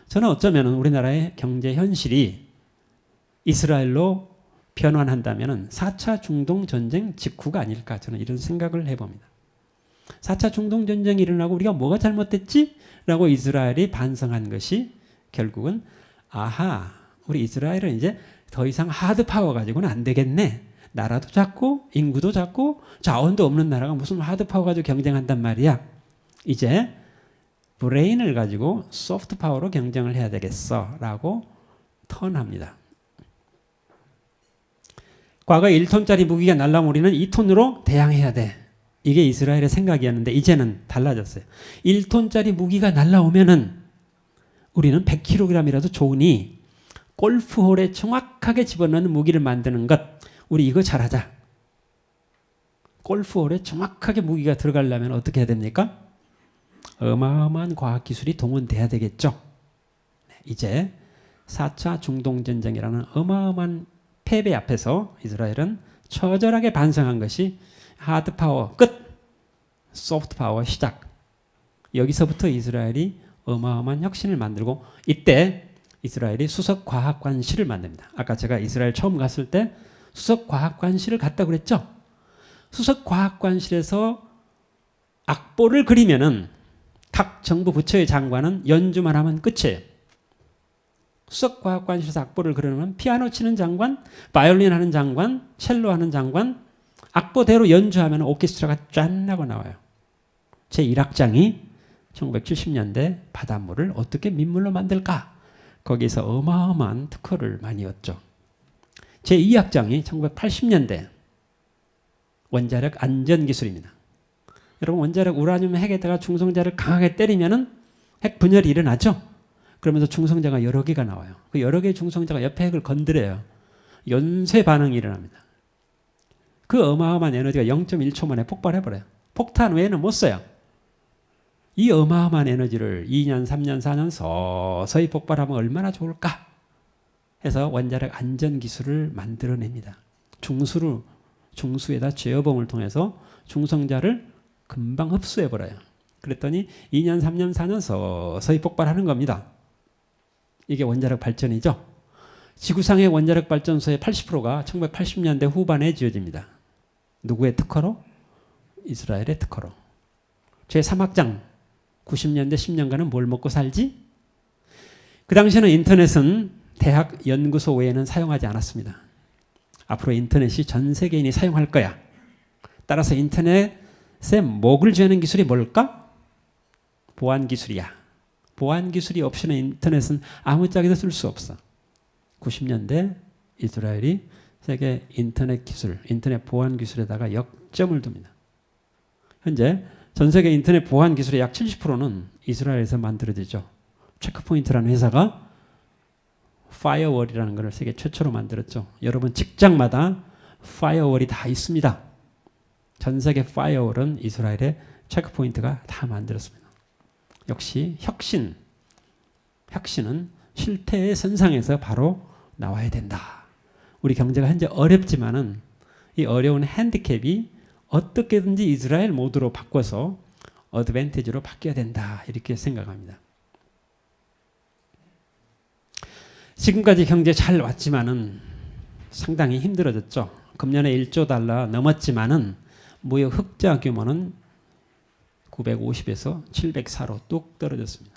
저는 어쩌면 우리나라의 경제 현실이 이스라엘로 변환한다면 4차 중동 전쟁 직후가 아닐까 저는 이런 생각을 해봅니다. 4차 중동 전쟁이 일어나고 우리가 뭐가 잘못됐지? 라고 이스라엘이 반성한 것이 결국은 아하, 우리 이스라엘은 이제 더 이상 하드 파워 가지고는 안 되겠네. 나라도 작고 인구도 작고 자원도 없는 나라가 무슨 하드 파워 가지고 경쟁한단 말이야. 이제 브레인을 가지고 소프트 파워로 경쟁을 해야 되겠어 라고 턴합니다. 과거에 1톤짜리 무기가 날라오면 우리는 2톤으로 대항해야 돼. 이게 이스라엘의 생각이었는데 이제는 달라졌어요. 1톤짜리 무기가 날라오면은 우리는 100kg이라도 좋으니 골프홀에 정확하게 집어넣는 무기를 만드는 것. 우리 이거 잘하자. 골프홀에 정확하게 무기가 들어가려면 어떻게 해야 됩니까? 어마어마한 과학기술이 동원돼야 되겠죠. 이제 4차 중동전쟁이라는 어마어마한 패배 앞에서 이스라엘은 처절하게 반성한 것이 하드 파워 끝, 소프트 파워 시작. 여기서부터 이스라엘이 어마어마한 혁신을 만들고 이때 이스라엘이 수석 과학관실을 만듭니다. 아까 제가 이스라엘 처음 갔을 때 수석과학관실을 갔다 그랬죠. 수석과학관실에서 악보를 그리면은 각 정부 부처의 장관은 연주만 하면 끝이에요. 수석과학관실에서 악보를 그리면 피아노 치는 장관, 바이올린 하는 장관, 첼로 하는 장관, 악보대로 연주하면 오케스트라가 짠 하고 나와요. 제 1악장이 1970년대 바닷물을 어떻게 민물로 만들까? 거기서 어마어마한 특허를 많이 얻죠. 제 2악장이 1980년대 원자력 안전기술입니다. 여러분 원자력 우라늄 핵에다가 중성자를 강하게 때리면은 핵 분열이 일어나죠. 그러면서 중성자가 여러 개가 나와요. 그 여러 개의 중성자가 옆에 핵을 건드려요. 연쇄 반응이 일어납니다. 그 어마어마한 에너지가 0.1초 만에 폭발해버려요. 폭탄 외에는 못 써요. 이 어마어마한 에너지를 2년, 3년, 4년 서서히 폭발하면 얼마나 좋을까 해서 원자력 안전기술을 만들어냅니다. 중수에다 제어봉을 통해서 중성자를 금방 흡수해버려요. 그랬더니 2년, 3년, 4년 서서히 폭발하는 겁니다. 이게 원자력 발전이죠. 지구상의 원자력 발전소의 80%가 1980년대 후반에 지어집니다. 누구의 특허로? 이스라엘의 특허로. 제 3악장 90년대 10년간은 뭘 먹고 살지? 그 당시에는 인터넷은 대학 연구소 외에는 사용하지 않았습니다. 앞으로 인터넷이 전 세계인이 사용할 거야. 따라서 인터넷에 목을 죄는 기술이 뭘까? 보안 기술이야. 보안 기술이 없이는 인터넷은 아무짝에도 쓸 수 없어. 90년대 이스라엘이 세계 인터넷 기술, 인터넷 보안 기술에다가 역점을 둡니다. 현재 전 세계 인터넷 보안 기술의 약 70%는 이스라엘에서 만들어지죠. 체크포인트라는 회사가 파이어월이라는 것을 세계 최초로 만들었죠. 여러분 직장마다 파이어월이 다 있습니다. 전 세계 파이어월은 이스라엘의 체크포인트가 다 만들었습니다. 역시 혁신은 실태의 선상에서 바로 나와야 된다. 우리 경제가 현재 어렵지만은 이 어려운 핸디캡이 어떻게든지 이스라엘 모드로 바꿔서 어드밴티지로 바뀌어야 된다. 이렇게 생각합니다. 지금까지 경제 잘 왔지만은 상당히 힘들어졌죠. 금년에 1조 달러 넘었지만은 무역 흑자 규모는 950에서 704로 뚝 떨어졌습니다.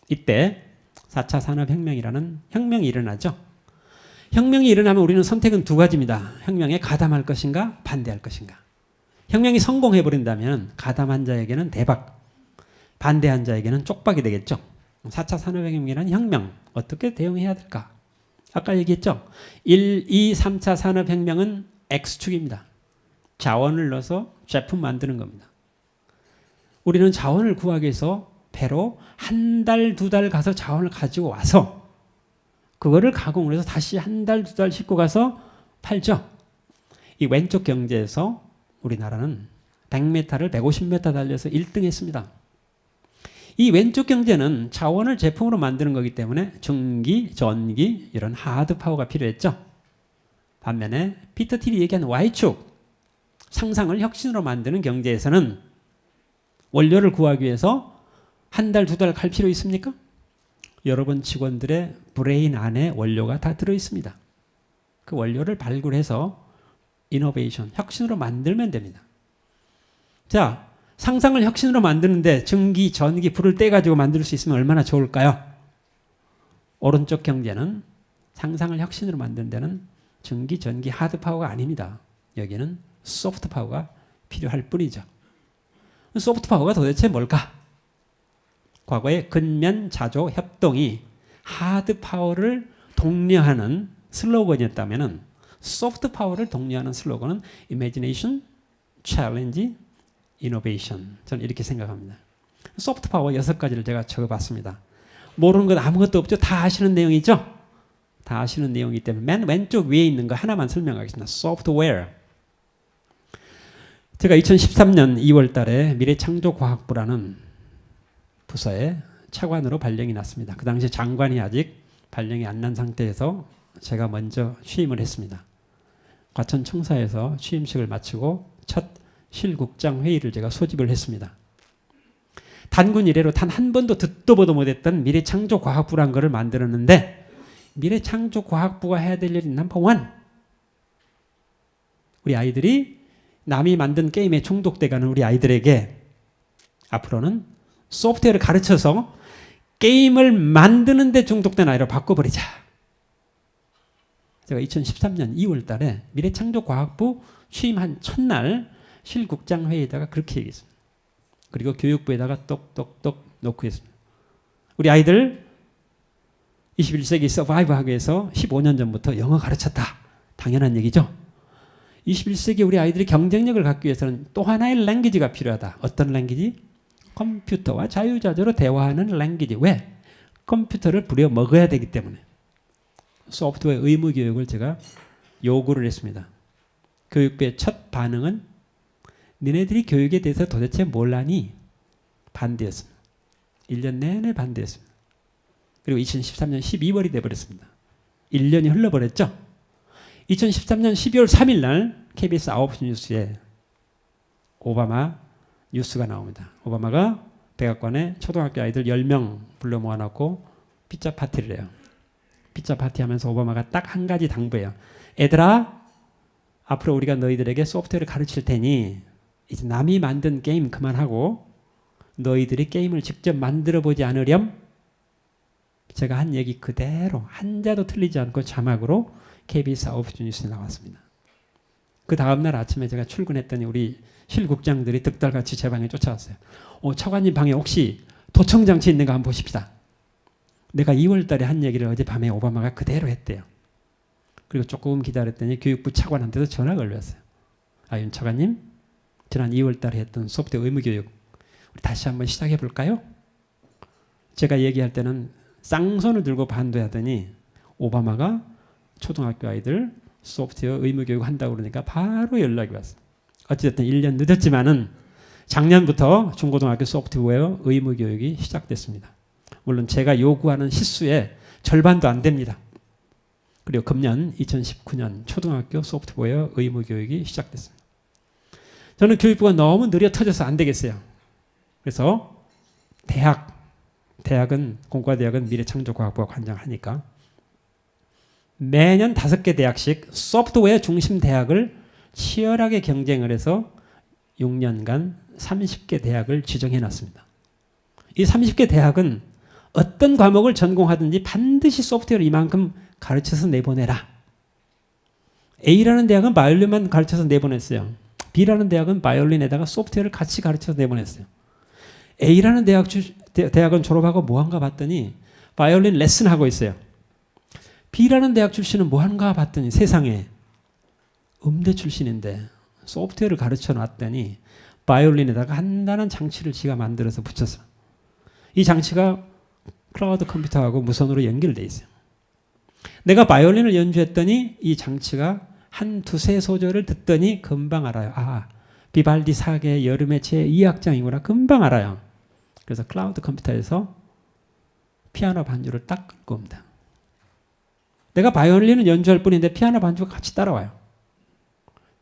이때 4차 산업혁명이라는 혁명이 일어나죠. 혁명이 일어나면 우리는 선택은 두 가지입니다. 혁명에 가담할 것인가 반대할 것인가. 혁명이 성공해버린다면 가담한 자에게는 대박, 반대한 자에게는 쪽박이 되겠죠. 4차 산업혁명이라는 혁명 어떻게 대응해야 될까? 아까 얘기했죠. 1, 2, 3차 산업혁명은 X축입니다. 자원을 넣어서 제품 만드는 겁니다. 우리는 자원을 구하기 위해서 배로 한 달, 두 달 가서 자원을 가지고 와서 그거를 가공을 해서 다시 한 달, 두 달 싣고 가서 팔죠. 이 왼쪽 경제에서 우리나라는 100m를 150m 달려서 1등 했습니다. 이 왼쪽 경제는 자원을 제품으로 만드는 거기 때문에 전기, 전기 이런 하드 파워가 필요했죠. 반면에 피터 틸이 얘기한 Y축, 상상을 혁신으로 만드는 경제에서는 원료를 구하기 위해서 한 달, 두 달 갈 필요 있습니까? 여러분 직원들의 브레인 안에 원료가 다 들어있습니다. 그 원료를 발굴해서 이노베이션, 혁신으로 만들면 됩니다. 자, 상상을 혁신으로 만드는데 전기, 전기, 불을 떼가지고 만들 수 있으면 얼마나 좋을까요? 오른쪽 경제는 상상을 혁신으로 만드는 데는 전기, 전기, 하드 파워가 아닙니다. 여기는 소프트 파워가 필요할 뿐이죠. 소프트 파워가 도대체 뭘까? 과거에 근면, 자조, 협동이 하드 파워를 독려하는 슬로건이었다면 소프트 파워를 독려하는 슬로건은 Imagination, Challenge, Innovation. 저는 이렇게 생각합니다. 소프트 파워 6가지를 제가 적어봤습니다. 모르는 것 아무것도 없죠? 다 아시는 내용이죠? 다 아시는 내용이기 때문에 맨 왼쪽 위에 있는 거 하나만 설명하겠습니다. 소프트웨어. 제가 2013년 2월 달에 미래창조과학부라는 부서에 차관으로 발령이 났습니다. 그 당시 장관이 아직 발령이 안 난 상태에서 제가 먼저 취임을 했습니다. 과천청사에서 취임식을 마치고 첫 실국장 회의를 제가 소집을 했습니다. 단군 이래로 단 한 번도 듣도 보도 못했던 미래창조과학부란 것을 만들었는데 미래창조과학부가 해야 될 일이 넘버 원, 우리 아이들이 남이 만든 게임에 중독돼가는 우리 아이들에게 앞으로는 소프트웨어를 가르쳐서 게임을 만드는 데 중독된 아이로 바꿔버리자. 제가 2013년 2월 달에 미래창조과학부 취임한 첫날 실국장 회의에다가 그렇게 얘기했습니다. 그리고 교육부에다가 똑똑똑 놓고 했습니다. 우리 아이들 21세기 서바이브하기 위해서 15년 전부터 영어 가르쳤다. 당연한 얘기죠. 21세기 우리 아이들이 경쟁력을 갖기 위해서는 또 하나의 랭귀지가 필요하다. 어떤 랭귀지? 컴퓨터와 자유자재로 대화하는 랭귀지. 왜? 컴퓨터를 부려먹어야 되기 때문에. 소프트웨어 의무 교육을 제가 요구를 했습니다. 교육부의 첫 반응은 니네들이 교육에 대해서 도대체 뭘 아니? 반대였습니다. 1년 내내 반대했습니다. 그리고 2013년 12월이 돼버렸습니다. 1년이 흘러버렸죠. 2013년 12월 3일 날 KBS 9시 뉴스에 오바마 뉴스가 나옵니다. 오바마가 백악관에 초등학교 아이들 10명 불러 모아놓고 피자 파티를 해요. 피자 파티 하면서 오바마가 딱 한 가지 당부해요. 애들아, 앞으로 우리가 너희들에게 소프트웨어를 가르칠 테니 이제 남이 만든 게임 그만하고 너희들이 게임을 직접 만들어 보지 않으렴? 제가 한 얘기 그대로 한자도 틀리지 않고 자막으로 KBS 9시 뉴스에 나왔습니다. 그 다음날 아침에 제가 출근했더니 우리 실국장들이 득달같이 제 방에 쫓아왔어요. 차관님 방에 혹시 도청장치 있는가 한번 보십시다. 내가 2월 달에 한 얘기를 어젯밤에 오바마가 그대로 했대요. 그리고 조금 기다렸더니 교육부 차관한테도 전화가 걸렸어요. 윤 차관님, 지난 2월 달에 했던 소프트웨어 의무교육 우리 다시 한번 시작해 볼까요? 제가 얘기할 때는 쌍손을 들고 반대하더니 오바마가 초등학교 아이들 소프트웨어 의무교육 한다고 그러니까 바로 연락이 왔어요. 어쨌든 1년 늦었지만은 작년부터 중고등학교 소프트웨어 의무교육이 시작됐습니다. 물론 제가 요구하는 시수의 절반도 안 됩니다. 그리고 금년 2019년 초등학교 소프트웨어 의무교육이 시작됐습니다. 저는 교육부가 너무 느려 터져서 안 되겠어요. 그래서 대학은 공과대학은 미래창조과학부가 관장하니까 매년 5개 대학씩 소프트웨어 중심 대학을 치열하게 경쟁을 해서 6년간 30개 대학을 지정해 놨습니다. 이 30개 대학은 어떤 과목을 전공하든지 반드시 소프트웨어를 이만큼 가르쳐서 내보내라. A라는 대학은 바이올린만 가르쳐서 내보냈어요. B라는 대학은 바이올린에다가 소프트웨어를 같이 가르쳐서 내보냈어요. A라는 대학은 졸업하고 뭐한가 봤더니 바이올린 레슨하고 있어요. B라는 대학 출신은 뭐한가 봤더니 세상에 음대 출신인데 소프트웨어를 가르쳐 놨더니 바이올린에다가 간단한 장치를 지가 만들어서 붙였어. 이 장치가 클라우드 컴퓨터하고 무선으로 연결되어 있어요. 내가 바이올린을 연주했더니 이 장치가 한 두세 소절을 듣더니 금방 알아요. 비발디 사계 여름의 제2악장이구나. 금방 알아요. 그래서 클라우드 컴퓨터에서 피아노 반주를 딱 끌고 옵니다. 내가 바이올린을 연주할 뿐인데 피아노 반주가 같이 따라와요.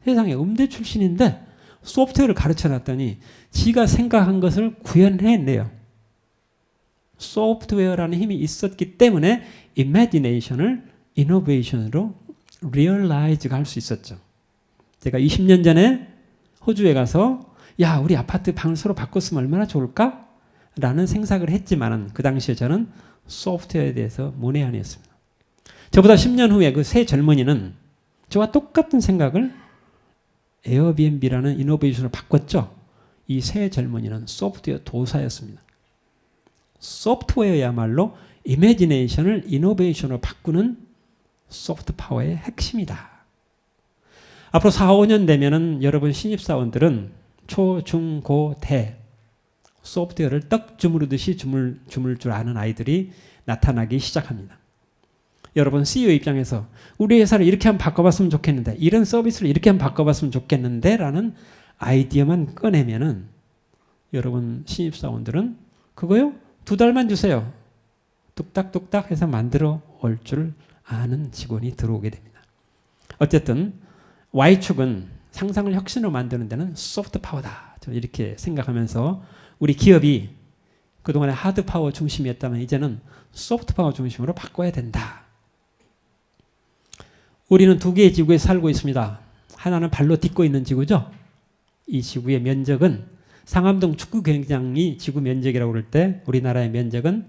세상에 음대 출신인데 소프트웨어를 가르쳐 놨더니 지가 생각한 것을 구현해내요. 소프트웨어라는 힘이 있었기 때문에 imagination을 innovation으로 realize가 할 수 있었죠. 제가 20년 전에 호주에 가서 우리 아파트 방을 서로 바꿨으면 얼마나 좋을까? 라는 생각을 했지만 그 당시에 저는 소프트웨어에 대해서 문외한이었습니다. 저보다 10년 후에 그 새 젊은이는 저와 똑같은 생각을 에어비앤비라는 이노베이션으로 바꿨죠. 이 새 젊은이는 소프트웨어 도사였습니다. 소프트웨어야말로 이미지네이션을 이노베이션으로 바꾸는 소프트 파워의 핵심이다. 앞으로 4, 5년 되면은 여러분 신입사원들은 초, 중, 고, 대 소프트웨어를 떡 주무르듯이 주물 줄 아는 아이들이 나타나기 시작합니다. 여러분 CEO 입장에서 우리 회사를 이렇게 한번 바꿔봤으면 좋겠는데 이런 서비스를 이렇게 한번 바꿔봤으면 좋겠는데 라는 아이디어만 꺼내면은 여러분 신입사원들은 그거요? 2달만 주세요. 뚝딱뚝딱 해서 만들어 올 줄 아는 직원이 들어오게 됩니다. 어쨌든 Y축은 상상을 혁신으로 만드는 데는 소프트 파워다. 저는 이렇게 생각하면서 우리 기업이 그동안에 하드 파워 중심이었다면 이제는 소프트 파워 중심으로 바꿔야 된다. 우리는 2개의 지구에 살고 있습니다. 하나는 발로 딛고 있는 지구죠. 이 지구의 면적은 상암동 축구 경기장이 지구 면적이라고 그럴 때 우리나라의 면적은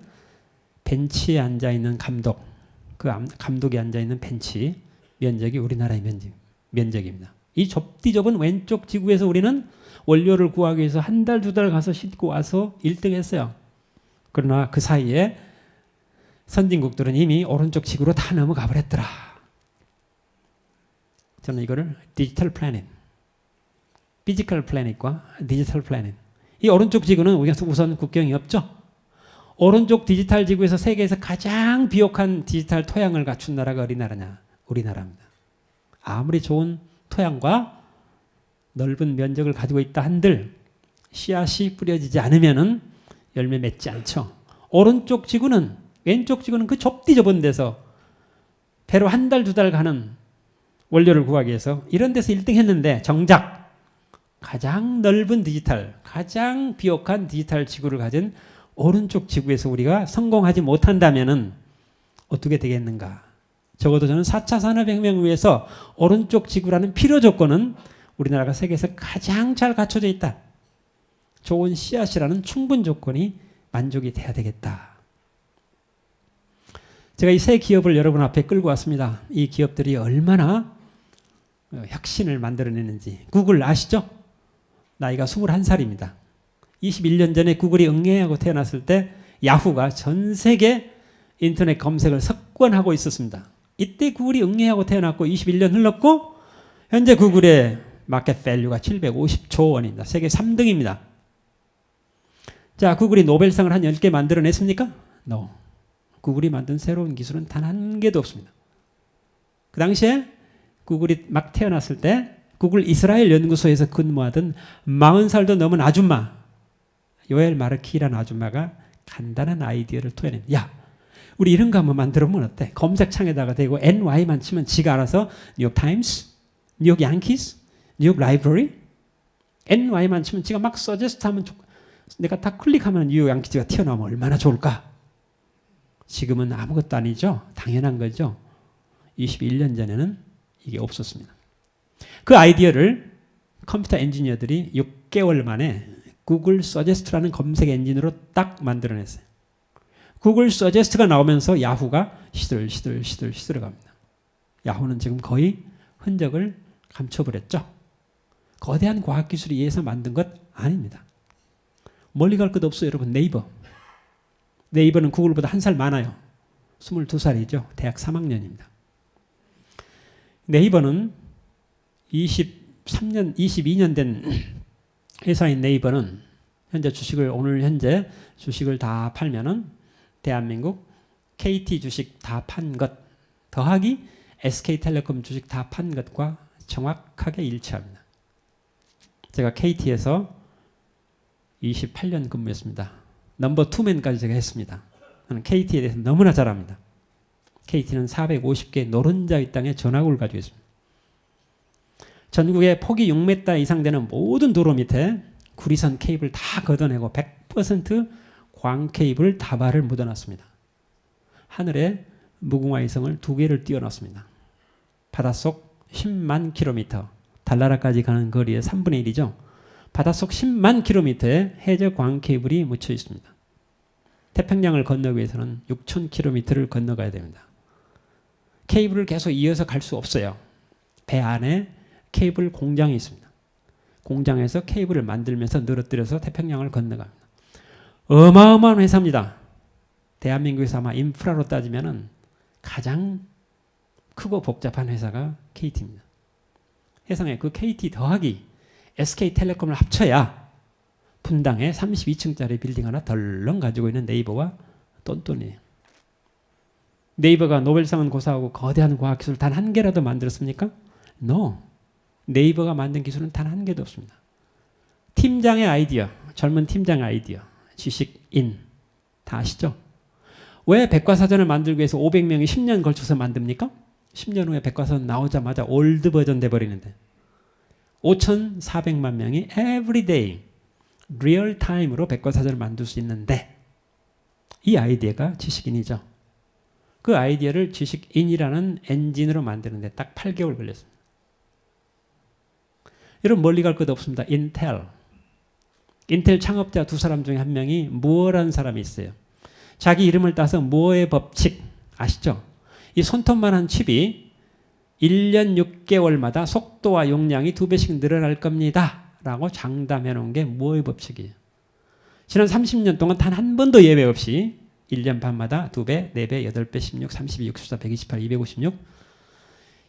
벤치에 앉아있는 감독, 그 감독이 앉아있는 벤치 면적이 우리나라의 면적입니다. 이 좁디좁은 왼쪽 지구에서 우리는 원료를 구하기 위해서 한 달, 두 달 가서 싣고 와서 1등 했어요. 그러나 그 사이에 선진국들은 이미 오른쪽 지구로 다 넘어가 버렸더라. 저는 이거를 디지털 플래닛, 피지컬 플래닛과 디지털 플래닛. 이 오른쪽 지구는 우선 국경이 없죠. 오른쪽 디지털 지구에서 세계에서 가장 비옥한 디지털 토양을 갖춘 나라가 우리나라냐? 우리나라입니다. 아무리 좋은 토양과 넓은 면적을 가지고 있다 한들 씨앗이 뿌려지지 않으면은 열매 맺지 않죠. 오른쪽 지구는, 왼쪽 지구는 그 좁디좁은 데서 배로 한 달, 두 달 가는 원료를 구하기 위해서 이런 데서 1등 했는데 정작 가장 넓은 디지털, 가장 비옥한 디지털 지구를 가진 오른쪽 지구에서 우리가 성공하지 못한다면은 어떻게 되겠는가? 적어도 저는 4차 산업혁명을 위해서 오른쪽 지구라는 필요 조건은 우리나라가 세계에서 가장 잘 갖춰져 있다. 좋은 씨앗이라는 충분 조건이 만족이 돼야 되겠다. 제가 이 세 기업을 여러분 앞에 끌고 왔습니다. 이 기업들이 얼마나 혁신을 만들어내는지. 구글 아시죠? 나이가 21살입니다. 21년 전에 구글이 응애하고 태어났을 때 야후가 전 세계 인터넷 검색을 석권하고 있었습니다. 이때 구글이 응애하고 태어났고 21년 흘렀고 현재 구글의 마켓 밸류가 750조 원입니다. 세계 3등입니다. 자, 구글이 노벨상을 한 10개 만들어냈습니까? No. 구글이 만든 새로운 기술은 단 한 개도 없습니다. 그 당시에 구글이 막 태어났을 때 구글 이스라엘 연구소에서 근무하던 40살도 넘은 아줌마, 요엘 마르키라는 아줌마가 간단한 아이디어를 토해냅니다. 야, 우리 이런 거 한번 만들어보면 어때? 검색창에다가 대고 NY만 치면 지가 알아서 뉴욕 타임스, 뉴욕 양키스, 뉴욕 라이브러리, NY만 치면 지가 막 서제스트 하면 내가 다 클릭하면 뉴욕 양키즈가 튀어나오면 얼마나 좋을까? 지금은 아무것도 아니죠. 당연한 거죠. 21년 전에는 이게 없었습니다. 그 아이디어를 컴퓨터 엔지니어들이 6개월 만에 구글 서제스트라는 검색 엔진으로 딱 만들어냈어요. 구글 서제스트가 나오면서 야후가 시들 갑니다. 야후는 지금 거의 흔적을 감춰버렸죠. 거대한 과학기술이 의해서 만든 것 아닙니다. 멀리 갈 것도 없어요, 여러분. 네이버. 네이버는 구글보다 한 살 많아요. 22살이죠. 대학 3학년입니다. 네이버는 22년 된 회사인 네이버는 오늘 현재 주식을 다 팔면은 대한민국 KT 주식 다 판 것 더하기 SK텔레콤 주식 다 판 것과 정확하게 일치합니다. 제가 KT에서 28년 근무했습니다. 넘버 2맨까지 제가 했습니다. 저는 KT에 대해서 너무나 잘 압니다. KT는 450개 노른자의 땅에 전화구를 가지고 있습니다. 전국에 폭이 6m 이상 되는 모든 도로 밑에 구리선 케이블 다 걷어내고 100% 광 케이블 다발을 묻어놨습니다. 하늘에 무궁화위성을 2개를 띄워놨습니다. 바닷속 10만 킬로미터, 달나라까지 가는 거리의 3분의 1이죠. 바닷속 10만 킬로미터에 해저 광 케이블이 묻혀 있습니다. 태평양을 건너기 위해서는 6천 킬로미터를 건너가야 됩니다. 케이블을 계속 이어서 갈 수 없어요. 배 안에 케이블 공장이 있습니다. 공장에서 케이블을 만들면서 늘어뜨려서 태평양을 건너갑니다. 어마어마한 회사입니다. 대한민국에서 아마 인프라로 따지면 가장 크고 복잡한 회사가 KT입니다. 세상에 그 KT 더하기 SK텔레콤을 합쳐야 분당에 32층짜리 빌딩 하나 덜렁 가지고 있는 네이버와 똔똔이에요. 네이버가 노벨상은 고사하고 거대한 과학기술 단 한 개라도 만들었습니까? No. 네이버가 만든 기술은 단 한 개도 없습니다. 팀장의 아이디어, 젊은 팀장의 아이디어, 지식인 다 아시죠? 왜 백과사전을 만들기 위해서 500명이 10년 걸쳐서 만듭니까? 10년 후에 백과사전 나오자마자 올드 버전 돼버리는데 5,400만 명이 everyday 리얼 타임으로 백과사전을 만들 수 있는데 이 아이디어가 지식인이죠. 그 아이디어를 지식인이라는 엔진으로 만드는데 딱 8개월 걸렸습니다. 여러분 멀리 갈 것도 없습니다. 인텔 창업자 두 사람 중에 한 명이 무어라는 사람이 있어요. 자기 이름을 따서 무어의 법칙 아시죠? 이 손톱만한 칩이 1년 6개월마다 속도와 용량이 2배씩 늘어날 겁니다. 라고 장담해 놓은 게 무어의 법칙이에요. 지난 30년 동안 단 한 번도 예외 없이 1년 반마다 2배, 4배, 8배, 16, 32, 64, 128, 256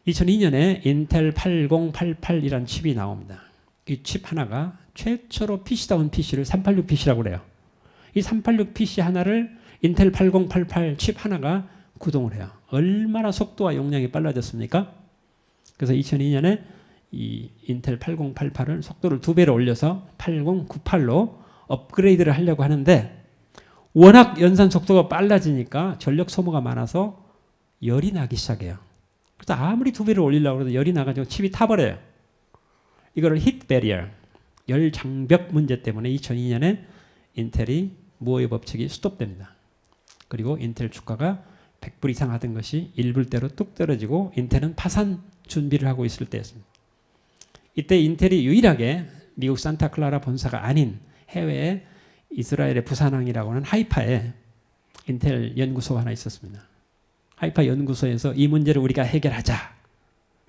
2002년에 인텔 8088이라는 칩이 나옵니다. 이 칩 하나가 최초로 PC다운 PC를 386PC라고 그래요. 이 386PC 하나를 인텔 8088 칩 하나가 구동을 해요. 얼마나 속도와 용량이 빨라졌습니까? 그래서 2002년에 이 인텔 8088을 속도를 2배로 올려서 8098로 업그레이드를 하려고 하는데 워낙 연산 속도가 빨라지니까 전력 소모가 많아서 열이 나기 시작해요. 그래서 아무리 2배를 올리려고 해도 열이 나가지고 칩이 타버려요. 이거를 히트 배리어, 열 장벽 문제 때문에 2002년에 인텔이 무어의 법칙이 스톱됩니다. 그리고 인텔 주가가 100불 이상 하던 것이 1불대로 뚝 떨어지고 인텔은 파산 준비를 하고 있을 때였습니다. 이때 인텔이 유일하게 미국 산타클라라 본사가 아닌 해외에 이스라엘의 부산항이라고 하는 하이파에 인텔 연구소가 하나 있었습니다. 하이파 연구소에서 이 문제를 우리가 해결하자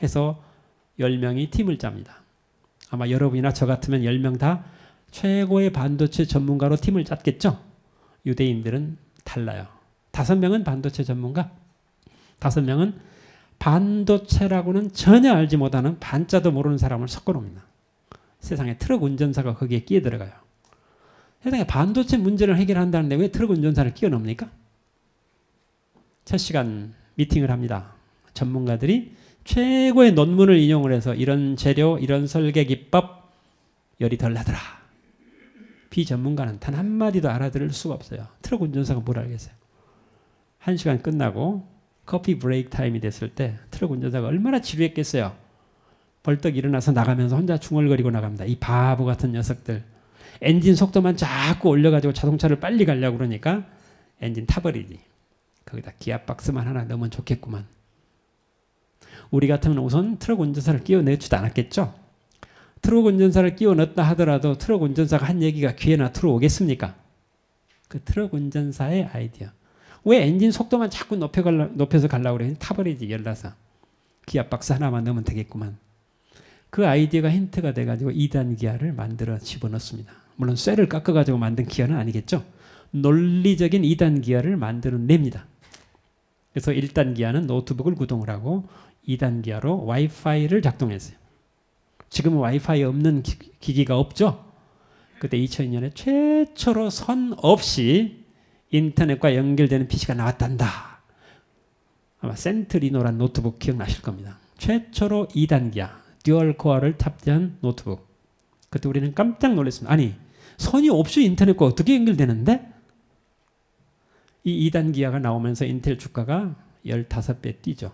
해서 10명이 팀을 짭니다. 아마 여러분이나 저 같으면 10명 다 최고의 반도체 전문가로 팀을 짰겠죠? 유대인들은 달라요. 5명은 반도체 전문가, 5명은 반도체라고는 전혀 알지 못하는 반자도 모르는 사람을 섞어놓습니다. 세상에 트럭 운전사가 거기에 끼어 들어가요. 세상에 반도체 문제를 해결한다는데 왜 트럭 운전사를 끼워 넣습니까? 첫 시간 미팅을 합니다. 전문가들이 최고의 논문을 인용을 해서 이런 재료, 이런 설계 기법 열이 덜 나더라. 비전문가는 단 한마디도 알아들을 수가 없어요. 트럭 운전사가 뭘 알겠어요. 1시간 끝나고 커피 브레이크 타임이 됐을 때 트럭 운전사가 얼마나 지루했겠어요. 벌떡 일어나서 나가면서 혼자 중얼거리고 나갑니다. 이 바보 같은 녀석들. 엔진 속도만 자꾸 올려가지고 자동차를 빨리 가려고 그러니까 엔진 타버리지. 거기다 기아박스만 하나 넣으면 좋겠구만. 우리 같으면 우선 트럭 운전사를 끼워 넣지도 않았겠죠. 트럭 운전사를 끼워 넣었다 하더라도 트럭 운전사가 한 얘기가 귀에나 들어오겠습니까? 그 트럭 운전사의 아이디어. 왜 엔진 속도만 자꾸 높여서 가려고 그래? 타버리지 열나서. 기아박스 하나만 넣으면 되겠구만. 그 아이디어가 힌트가 돼가지고 2단 기아를 만들어 집어넣습니다. 물론 쇠를 깎아가지고 만든 기아는 아니겠죠. 논리적인 2단 기아를 만들어냅니다. 그래서 1단 기아는 노트북을 구동을 하고 2단 기아로 와이파이를 작동했어요. 지금은 와이파이 없는 기기가 없죠. 그때 2002년에 최초로 선 없이 인터넷과 연결되는 PC가 나왔단다. 아마 센트리노란 노트북 기억나실 겁니다. 최초로 2단 기아, 듀얼 코어를 탑재한 노트북. 그때 우리는 깜짝 놀랐습니다. 아니, 선이 없이 인터넷과 어떻게 연결되는데? 이 2단 기아가 나오면서 인텔 주가가 15배 뛰죠.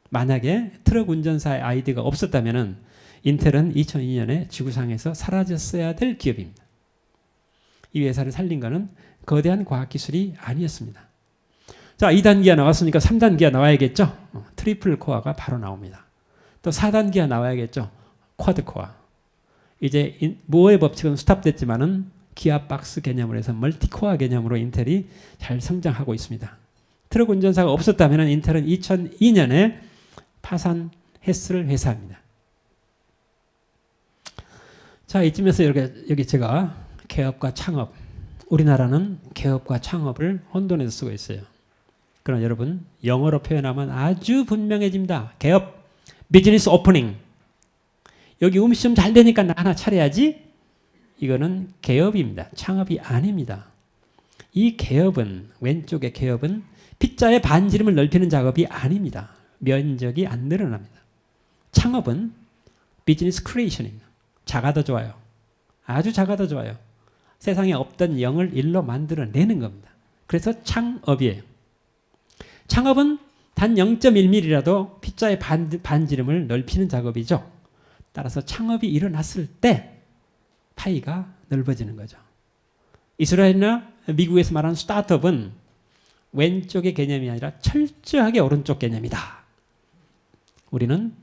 만약에 트럭 운전사의 아이디어가 없었다면 인텔은 2002년에 지구상에서 사라졌어야 될 기업입니다. 이 회사를 살린 것은 거대한 과학기술이 아니었습니다. 자, 2단 기아 나왔으니까 3단 기아 나와야겠죠. 트리플 코어가 바로 나옵니다. 또 4단 기아 나와야겠죠. 쿼드 코어. 이제 무어의 법칙은 스탑됐지만은 기아 박스 개념으로 해서 멀티 코어 개념으로 인텔이 잘 성장하고 있습니다. 트럭 운전사가 없었다면 인텔은 2002년에 파산했을 회사입니다. 자, 이쯤에서 여기 제가 개업과 창업, 우리나라는 개업과 창업을 혼돈해서 쓰고 있어요. 그러나 여러분, 영어로 표현하면 아주 분명해집니다. 개업, 비즈니스 오프닝. 여기 음식 잘 되니까 나 하나 차려야지. 이거는 개업입니다. 창업이 아닙니다. 이 개업은, 왼쪽의 개업은 피자의 반지름을 넓히는 작업이 아닙니다. 면적이 안 늘어납니다. 창업은 비즈니스 크리에이션입니다. 작아도 좋아요. 아주 작아도 좋아요. 세상에 없던 0을 1로 만들어내는 겁니다. 그래서 창업이에요. 창업은 단 0.1mm라도 피자의 반지름을 넓히는 작업이죠. 따라서 창업이 일어났을 때 파이가 넓어지는 거죠. 이스라엘이나 미국에서 말하는 스타트업은 왼쪽의 개념이 아니라 철저하게 오른쪽 개념이다. 우리는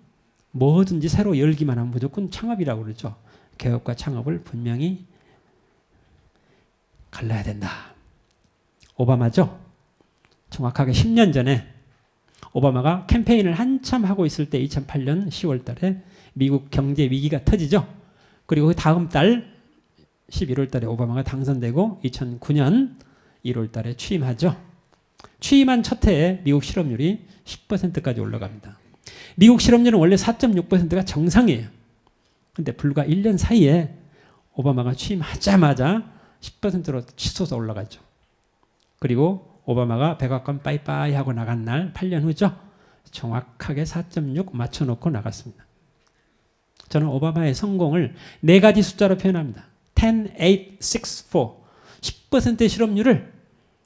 뭐든지 새로 열기만 하면 무조건 창업이라고 그러죠. 개업과 창업을 분명히 갈라야 된다. 오바마죠. 정확하게 10년 전에 오바마가 캠페인을 한참 하고 있을 때 2008년 10월 달에 미국 경제 위기가 터지죠. 그리고 그 다음 달 11월 달에 오바마가 당선되고 2009년 1월 달에 취임하죠. 취임한 첫 해에 미국 실업률이 10%까지 올라갑니다. 미국 실업률은 원래 4.6%가 정상이에요. 근데 불과 1년 사이에 오바마가 취임하자마자 10%로 치솟아 올라갔죠. 그리고 오바마가 백악관 빠이빠이 하고 나간 날 8년 후죠. 정확하게 4.6 맞춰놓고 나갔습니다. 저는 오바마의 성공을 4가지 숫자로 표현합니다. 10, 8, 6, 4. 10%의 실업률을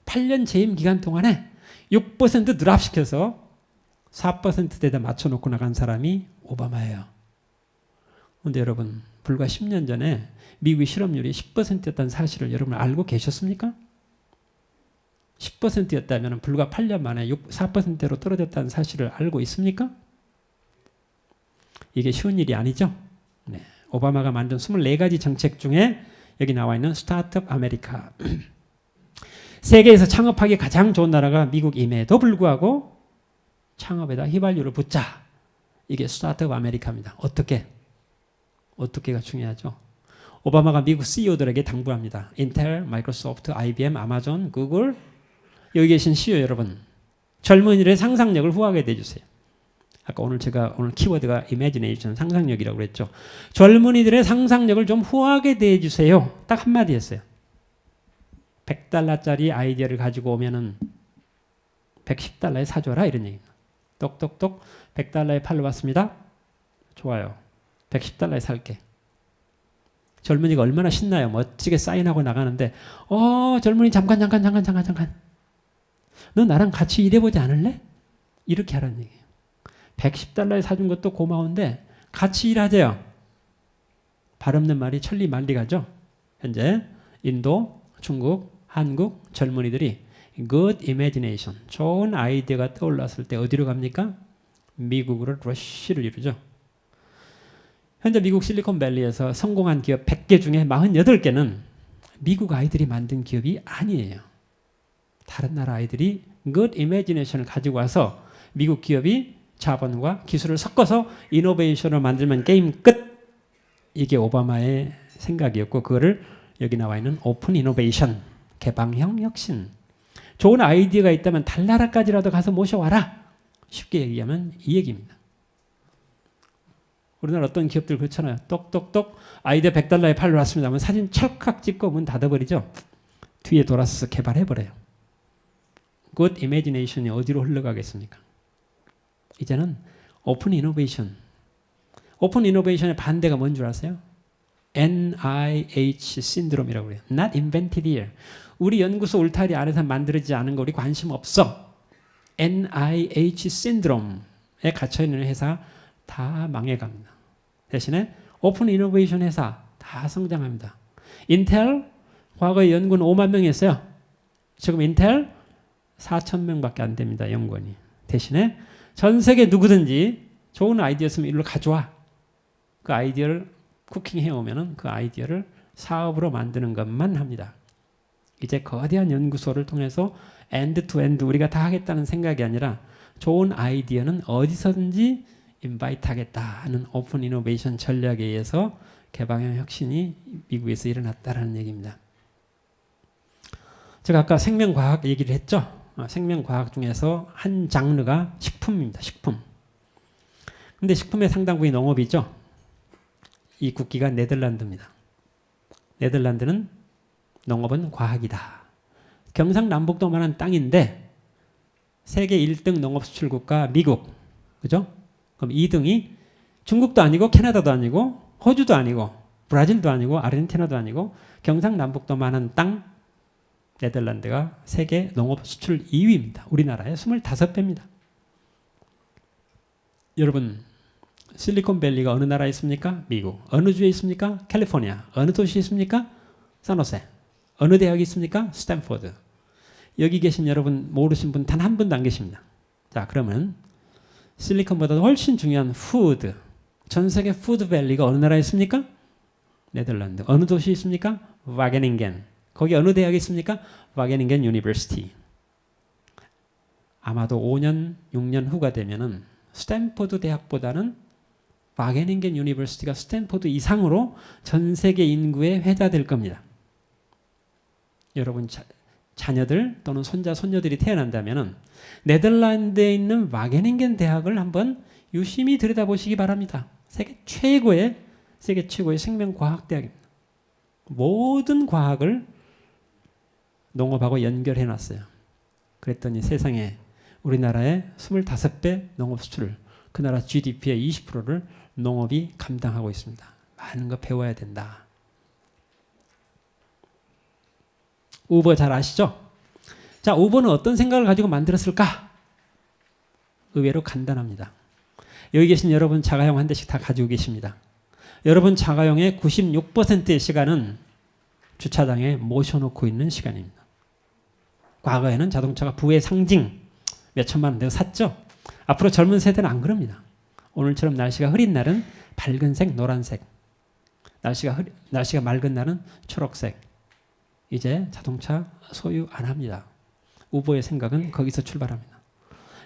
8년 재임 기간 동안에 6% 드랍시켜서 4%대에다 맞춰놓고 나간 사람이 오바마예요. 그런데 여러분, 불과 10년 전에 미국의 실업률이 10%였다는 사실을 여러분 알고 계셨습니까? 10%였다면 불과 8년 만에 4%로 떨어졌다는 사실을 알고 있습니까? 이게 쉬운 일이 아니죠. 네. 오바마가 만든 24가지 정책 중에 여기 나와 있는 스타트업 아메리카. 세계에서 창업하기 가장 좋은 나라가 미국임에도 불구하고 창업에다 휘발유를 붓자. 이게 스타트업 아메리카입니다. 어떻게가 중요하죠. 오바마가 미국 CEO들에게 당부합니다. 인텔, 마이크로소프트, IBM, 아마존, 구글, 여기 계신 CEO 여러분, 젊은이들의 상상력을 후하게 대주세요. 아까 제가 오늘 키워드가 imagination, 상상력이라고 그랬죠. 젊은이들의 상상력을 좀 후하게 대해주세요. 딱 한마디 했어요. $100짜리 아이디어를 가지고 오면은 $110에 사줘라 이런 얘기입니다. 똑똑똑 $100에 팔러 왔습니다. 좋아요. $110에 살게. 젊은이가 얼마나 신나요. 멋지게 사인하고 나가는데 젊은이 잠깐 너 나랑 같이 일해보지 않을래? 이렇게 하라는 얘기예요. $110에 사준 것도 고마운데 같이 일하재요. 발 없는 말이 천리 말리가죠. 현재 인도, 중국, 한국 젊은이들이 good imagination, 좋은 아이디어가 떠올랐을 때 어디로 갑니까? 미국으로 러쉬를 이루죠. 현재 미국 실리콘밸리에서 성공한 기업 100개 중에 48개는 미국 아이들이 만든 기업이 아니에요. 다른 나라 아이들이 good imagination을 가지고 와서 미국 기업이 자본과 기술을 섞어서 이노베이션을 만들면 게임 끝. 이게 오바마의 생각이었고 그거를 여기 나와 있는 오픈 이노베이션, 개방형 혁신. 좋은 아이디어가 있다면 달나라까지라도 가서 모셔와라. 쉽게 얘기하면 이 얘기입니다. 우리나라 어떤 기업들 그렇잖아요. 똑똑똑 아이디어 $100에 팔러 왔습니다 하면 사진 찰칵 찍고 문 닫아버리죠. 뒤에 돌아서서 개발해버려요. good imagination이 어디로 흘러가겠습니까? 이제는 오픈 이노베이션. 오픈 이노베이션의 반대가 뭔 줄 아세요? NIH 신드롬이라고 그래요. Not invented here. 우리 연구소 울타리 안에서 만들어지지 않은 거 우리 관심 없어. NIH 신드롬에 갇혀있는 회사 다 망해갑니다. 대신에 오픈 이노베이션 회사 다 성장합니다. 인텔 과거에 연구원 5만 명이었어요. 지금 인텔 4,000명밖에 안 됩니다. 연구원이. 대신에 전 세계 누구든지 좋은 아이디어 있으면 일로 가져와. 그 아이디어를 쿠킹해 오면은 그 아이디어를 사업으로 만드는 것만 합니다. 이제 거대한 연구소를 통해서 엔드 투 엔드 우리가 다 하겠다는 생각이 아니라 좋은 아이디어는 어디서든지 인바이트 하겠다 하는 오픈 이노베이션 전략에 의해서 개방형 혁신이 미국에서 일어났다는 얘기입니다. 제가 아까 생명과학 얘기를 했죠. 생명과학 중에서 한 장르가 식품입니다. 식품. 근데 식품의 상당 부분이 농업이죠. 이 국기가 네덜란드입니다. 네덜란드는 농업은 과학이다. 경상남북도만한 땅인데 세계 1등 농업 수출국가 미국. 그죠? 그럼 2등이 중국도 아니고 캐나다도 아니고 호주도 아니고 브라질도 아니고 아르헨티나도 아니고 경상남북도만한 땅 네덜란드가 세계 농업 수출 2위입니다. 우리나라의 25배입니다. 여러분 실리콘밸리가 어느 나라에 있습니까? 미국. 어느 주에 있습니까? 캘리포니아. 어느 도시에 있습니까? 산호세. 어느 대학에 있습니까? 스탠포드. 여기 계신 여러분 모르신 분 단 한 분도 안 계십니다. 자, 그러면 실리콘보다 훨씬 중요한 푸드, 전 세계 푸드밸리가 어느 나라에 있습니까? 네덜란드. 어느 도시에 있습니까? 와게닝겐. 거기 어느 대학에 있습니까? 와게닝겐 유니버시티. 아마도 5년, 6년 후가 되면은 스탠포드 대학보다는 와게닝겐 유니버시티가 스탠포드 이상으로 전 세계 인구의 회자될 겁니다. 여러분 자녀들 또는 손자, 손녀들이 태어난다면은 네덜란드에 있는 와게닝겐 대학을 한번 유심히 들여다보시기 바랍니다. 세계 최고의 생명과학대학입니다. 모든 과학을 농업하고 연결해 놨어요. 그랬더니 세상에 우리나라의 25배 농업 수출, 그 나라 GDP의 20%를 농업이 감당하고 있습니다. 많은 거 배워야 된다. 우버 잘 아시죠? 자, 우버는 어떤 생각을 가지고 만들었을까? 의외로 간단합니다. 여기 계신 여러분 자가용 한 대씩 다 가지고 계십니다. 여러분 자가용의 96%의 시간은 주차장에 모셔놓고 있는 시간입니다. 과거에는 자동차가 부의 상징, 몇 천만 원 내고 샀죠? 앞으로 젊은 세대는 안 그럽니다. 오늘처럼 날씨가 흐린 날은 밝은색, 노란색. 날씨가 맑은 날은 초록색. 이제 자동차 소유 안 합니다. 우버의 생각은 거기서 출발합니다.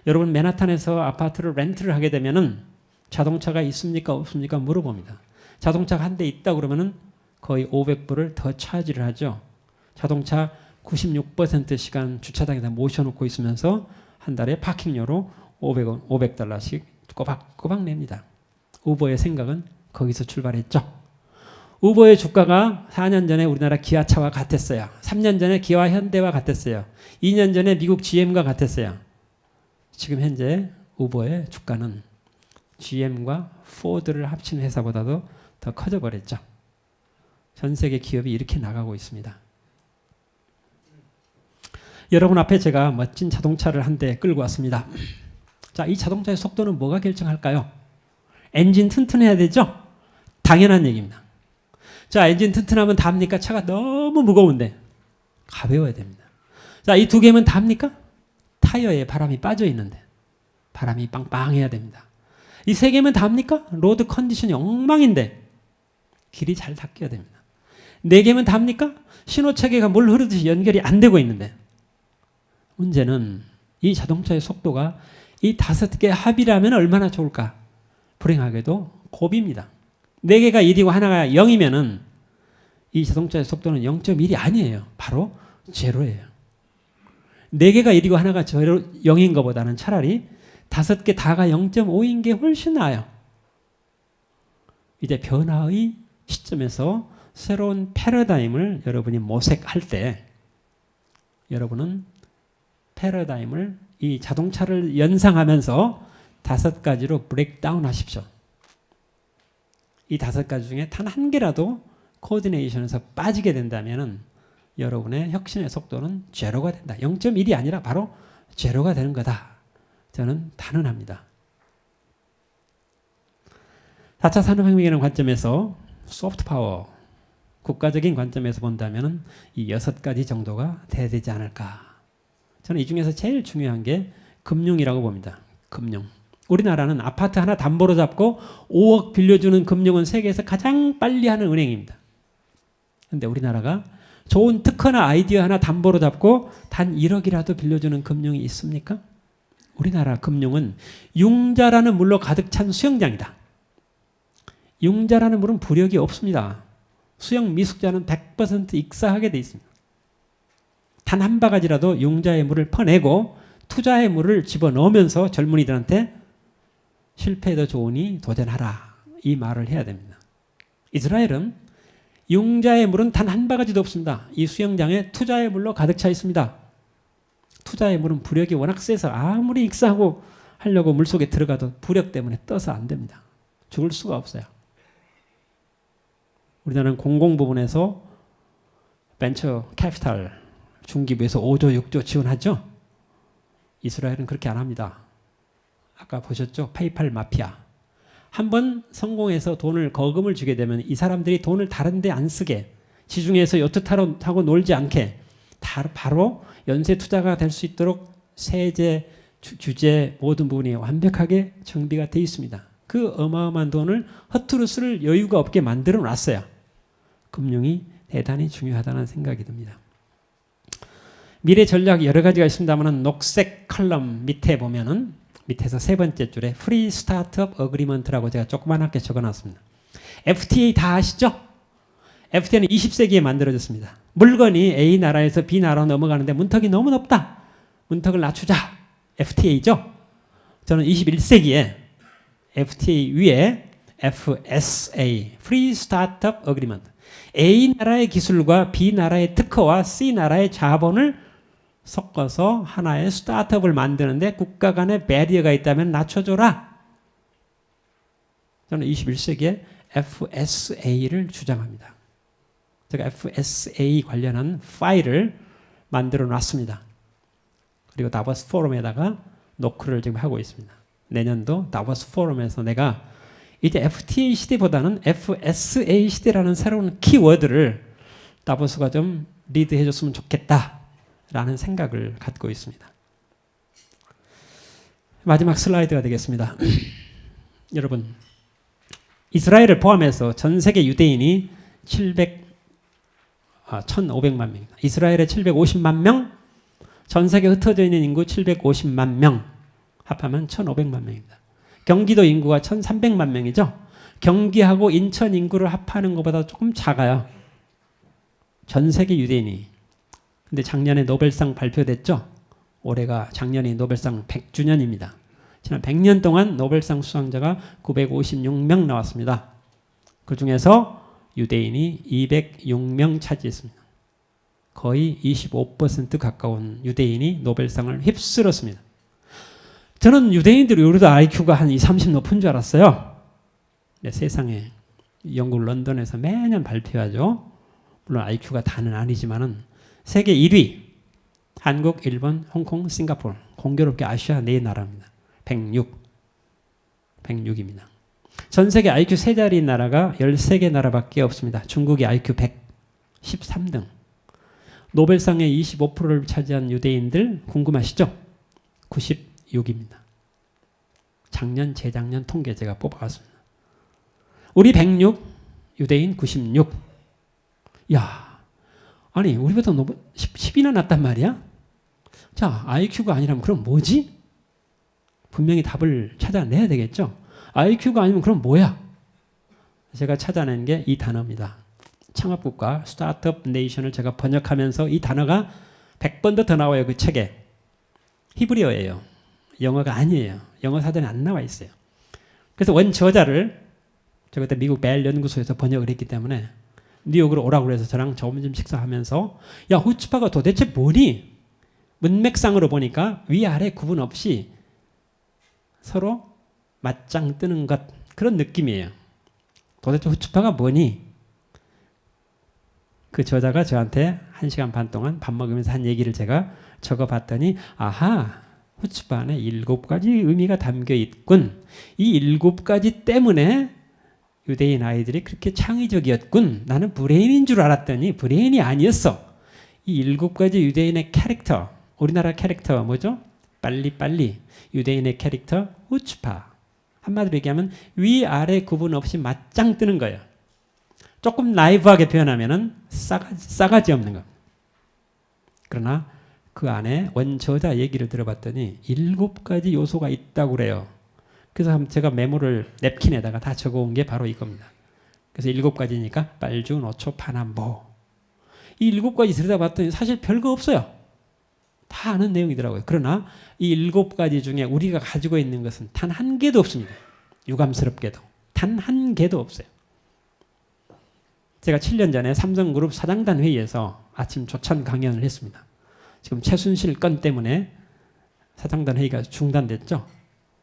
여러분 맨하탄에서 아파트를 렌트를 하게 되면은 자동차가 있습니까 없습니까 물어봅니다. 자동차가 한 대 있다 그러면은 거의 500불을 더 차지를 하죠. 자동차 96% 시간 주차장에다 모셔놓고 있으면서 한 달에 파킹료로 500원, 500달러씩 꼬박꼬박 냅니다. 우버의 생각은 거기서 출발했죠. 우버의 주가가 4년 전에 우리나라 기아차와 같았어요. 3년 전에 기아 현대와 같았어요. 2년 전에 미국 GM과 같았어요. 지금 현재 우버의 주가는 GM과 포드를 합친 회사보다도 더 커져버렸죠. 전 세계 기업이 이렇게 나가고 있습니다. 여러분 앞에 제가 멋진 자동차를 한 대 끌고 왔습니다. 자, 이 자동차의 속도는 뭐가 결정할까요? 엔진 튼튼해야 되죠? 당연한 얘기입니다. 자, 엔진 튼튼하면 답니까? 차가 너무 무거운데 가벼워야 됩니다. 자, 이 두 개면 답니까? 타이어에 바람이 빠져 있는데 바람이 빵빵해야 됩니다. 이 세 개면 답니까? 로드 컨디션이 엉망인데 길이 잘 닦여야 됩니다. 네 개면 답니까? 신호체계가 물 흐르듯이 연결이 안 되고 있는데 문제는 이 자동차의 속도가 이 5개 합이라면 얼마나 좋을까? 불행하게도 곱입니다. 4개가 1이고 하나가 0이면은 이 자동차의 속도는 0.1이 아니에요. 바로 제로예요. 4개가 1이고 하나가 0인 것보다는 차라리 5개 다가 0.5인 게 훨씬 나아요. 이제 변화의 시점에서 새로운 패러다임을 여러분이 모색할 때 여러분은 패러다임을 이 자동차를 연상하면서 5가지로 브레이크다운 하십시오. 이 5가지 중에 단 한 개라도 코디네이션에서 빠지게 된다면 여러분의 혁신의 속도는 제로가 된다. 0.1이 아니라 바로 제로가 되는 거다. 저는 단언합니다. 4차 산업혁명이라는 관점에서 소프트 파워, 국가적인 관점에서 본다면 이 6가지 정도가 돼야 되지 않을까. 저는 이 중에서 제일 중요한 게 금융이라고 봅니다. 금융. 우리나라는 아파트 하나 담보로 잡고 5억 빌려주는 금융은 세계에서 가장 빨리 하는 은행입니다. 그런데 우리나라가 좋은 특허나 아이디어 하나 담보로 잡고 단 1억이라도 빌려주는 금융이 있습니까? 우리나라 금융은 융자라는 물로 가득 찬 수영장이다. 융자라는 물은 부력이 없습니다. 수영 미숙자는 100% 익사하게 돼 있습니다. 단 한 바가지라도 융자의 물을 퍼내고 투자의 물을 집어넣으면서 젊은이들한테 실패해도 좋으니 도전하라. 이 말을 해야 됩니다. 이스라엘은 융자의 물은 단 한 바가지도 없습니다. 이 수영장에 투자의 물로 가득 차 있습니다. 투자의 물은 부력이 워낙 세서 아무리 익사하고 하려고 물속에 들어가도 부력 때문에 떠서 안 됩니다. 죽을 수가 없어요. 우리나라는 공공 부분에서 벤처 캐피탈 중기부에서 5조, 6조 지원하죠. 이스라엘은 그렇게 안 합니다. 아까 보셨죠? 페이팔 마피아. 한번 성공해서 돈을 거금을 주게 되면 이 사람들이 돈을 다른 데 안 쓰게 지중해에서 요트 타고 놀지 않게 바로 연쇄 투자가 될 수 있도록 세제, 규제 모든 부분이 완벽하게 정비가 되어 있습니다. 그 그 어마어마한 돈을 허투루 쓸 여유가 없게 만들어 놨어요. 금융이 대단히 중요하다는 생각이 듭니다. 미래 전략 여러 가지가 있습니다만 녹색 컬럼 밑에 보면은 밑에서 세 번째 줄에 프리 스타트업 어그리먼트라고 제가 조그만하게 적어놨습니다. FTA 다 아시죠? FTA는 20세기에 만들어졌습니다. 물건이 A 나라에서 B 나라로 넘어가는데 문턱이 너무 높다. 문턱을 낮추자. FTA죠. 저는 21세기에 FTA 위에 FSA, Free Startup Agreement. A 나라의 기술과 B 나라의 특허와 C 나라의 자본을 섞어서 하나의 스타트업을 만드는데 국가 간의 배리어가 있다면 낮춰줘라. 저는 21세기에 FSA를 주장합니다. 제가 FSA 관련한 파일을 만들어 놨습니다. 그리고 다보스 포럼에다가 노크를 지금 하고 있습니다. 내년도 다보스 포럼에서 내가 이제 FTA 시대보다는 FSA 시대라는 새로운 키워드를 다보스가 좀 리드해 줬으면 좋겠다라는 생각을 갖고 있습니다. 마지막 슬라이드가 되겠습니다. 여러분, 이스라엘을 포함해서 전 세계 유대인이 1,500만 명입니다. 이스라엘에 750만 명, 전 세계 흩어져 있는 인구 750만 명, 합하면 1,500만 명입니다. 경기도 인구가 1,300만 명이죠. 경기하고 인천 인구를 합하는 것보다 조금 작아요. 전 세계 유대인이. 근데 작년에 노벨상 발표됐죠. 올해가 작년이 노벨상 100주년입니다. 지난 100년 동안 노벨상 수상자가 956명 나왔습니다. 그 중에서 유대인이 206명 차지했습니다. 거의 25% 가까운 유대인이 노벨상을 휩쓸었습니다. 저는 유대인들이 우리도 IQ가 한 20, 30 높은 줄 알았어요. 네, 세상에 영국 런던에서 매년 발표하죠. 물론 IQ가 다는 아니지만은 세계 1위 한국, 일본, 홍콩, 싱가포르 공교롭게 아시아 4나라입니다. 106입니다. 전 세계 IQ 3자리인 나라가 13개 나라밖에 없습니다. 중국이 IQ 113등. 노벨상의 25%를 차지한 유대인들 궁금하시죠? 96입니다. 작년, 재작년 통계 제가 뽑아왔습니다. 우리 106, 유대인 96. 야, 아니 우리보다 10이나 낮단 말이야? 자, IQ가 아니라면 그럼 뭐지? 분명히 답을 찾아내야 되겠죠? IQ가 아니면 그럼 뭐야? 제가 찾아낸 게 이 단어입니다. 창업국가 스타트업 네이션을 제가 번역하면서 이 단어가 100번도 더 나와요. 그 책에. 히브리어예요. 영어가 아니에요. 영어 사전에 안 나와 있어요. 그래서 원 저자를 저 그때 미국 벨 연구소에서 번역을 했기 때문에 뉴욕으로 오라고 그래서 저랑 점심 식사하면서 야, 후츠파가 도대체 뭐니? 문맥상으로 보니까 위아래 구분 없이 서로 맞짱 뜨는 것, 그런 느낌이에요. 도대체 후츠파가 뭐니? 그 저자가 저한테 1시간 반 동안 밥 먹으면서 한 얘기를 제가 적어봤더니 아하, 후츠파 안에 7가지 의미가 담겨 있군. 이 7가지 때문에 유대인 아이들이 그렇게 창의적이었군. 나는 브레인인 줄 알았더니 브레인이 아니었어. 이 7가지 유대인의 캐릭터, 우리나라 캐릭터 뭐죠? 빨리빨리. 유대인의 캐릭터 후츠파. 한마디로 얘기하면 위아래 구분 없이 맞짱 뜨는 거예요. 조금 나이브하게 표현하면은 싸가지 없는 거. 그러나 그 안에 원저자 얘기를 들어봤더니 7가지 요소가 있다고 그래요. 그래서 제가 메모를 냅킨에다가 다 적어온 게 바로 이겁니다. 그래서 7가지니까 빨주, 노초, 파남보. 이 7가지 들여다봤더니 사실 별거 없어요. 다 아는 내용이더라고요. 그러나 이 7가지 중에 우리가 가지고 있는 것은 단 한 개도 없습니다. 유감스럽게도. 단 한 개도 없어요. 제가 7년 전에 삼성그룹 사장단 회의에서 아침 조찬 강연을 했습니다. 지금 최순실 건 때문에 사장단 회의가 중단됐죠.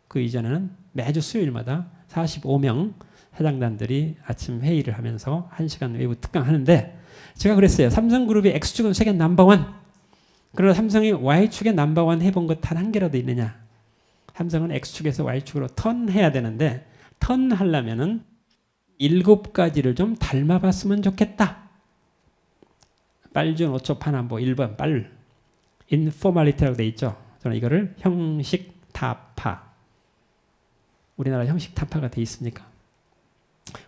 그 이전에는 매주 수요일마다 45명 사장단들이 아침 회의를 하면서 1시간 외부 특강하는데 제가 그랬어요. 삼성그룹이 X축은 세계 넘버원. 그러나 삼성이 Y축의 넘버원 해본 것 단 한 개라도 있느냐. 삼성은 X축에서 Y축으로 턴해야 되는데 턴하려면은 7가지를 좀 닮아봤으면 좋겠다. 빨주, 노초, 파남보 1번 빨. 인포멀리티라고 돼 있죠. 저는 이거를 형식 타파. 우리나라 형식 타파가 돼 있습니까?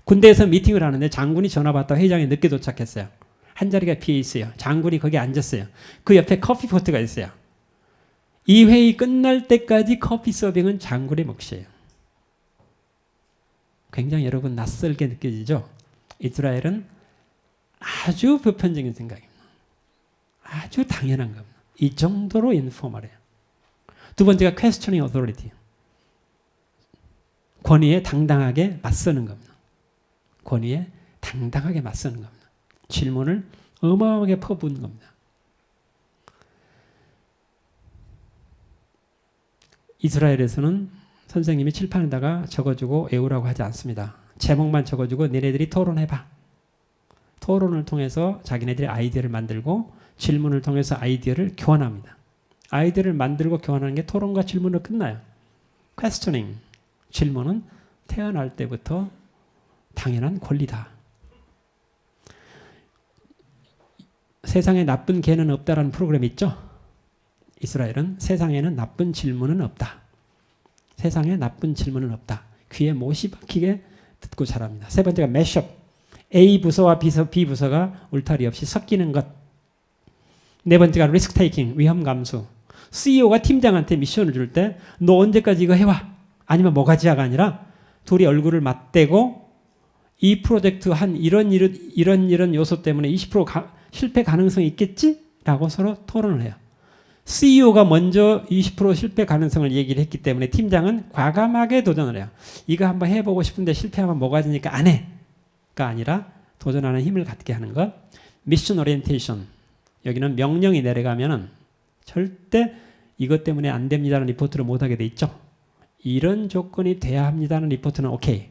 군대에서 미팅을 하는데 장군이 전화 받다 회의장에 늦게 도착했어요. 한 자리가 비어 있어요. 장군이 거기 앉았어요. 그 옆에 커피포트가 있어요. 이 회의 끝날 때까지 커피 서빙은 장군의 몫이에요. 굉장히 여러분 낯설게 느껴지죠? 이스라엘은 아주 보편적인 생각입니다. 아주 당연한 겁니다. 이 정도로 인포멀해요. 두 번째가 questioning authority. 권위에 당당하게 맞서는 겁니다. 권위에 당당하게 맞서는 겁니다. 질문을 어마어마하게 퍼부은 겁니다. 이스라엘에서는 선생님이 칠판에다가 적어주고 외우라고 하지 않습니다. 제목만 적어주고 니네들이 토론해봐. 토론을 통해서 자기네들이 아이디어를 만들고 질문을 통해서 아이디어를 교환합니다. 아이디어를 만들고 교환하는 게 토론과 질문으로 끝나요. questioning, 질문은 태어날 때부터 당연한 권리다. 세상에 나쁜 개는 없다라는 프로그램이 있죠. 이스라엘은 세상에는 나쁜 질문은 없다. 세상에 나쁜 질문은 없다. 귀에 못이 박히게 듣고 자랍니다. 세 번째가 매시업. A 부서와 B 부서가 울타리 없이 섞이는 것. 네 번째가 리스크 테이킹, 위험 감수. CEO가 팀장한테 미션을 줄 때 너 언제까지 이거 해와? 아니면 뭐가지야가 아니라 둘이 얼굴을 맞대고 이 프로젝트 한 이런 요소 때문에 20% 실패 가능성이 있겠지? 라고 서로 토론을 해요. CEO가 먼저 20% 실패 가능성을 얘기를 했기 때문에 팀장은 과감하게 도전을 해요. 이거 한번 해보고 싶은데 실패하면 뭐가 되니까 안 해. 가 아니라 도전하는 힘을 갖게 하는 것. 미션 오리엔테이션. 여기는 명령이 내려가면은 절대 이것 때문에 안 됩니다라는 리포트를 못하게 돼 있죠. 이런 조건이 돼야 합니다는 리포트는 오케이.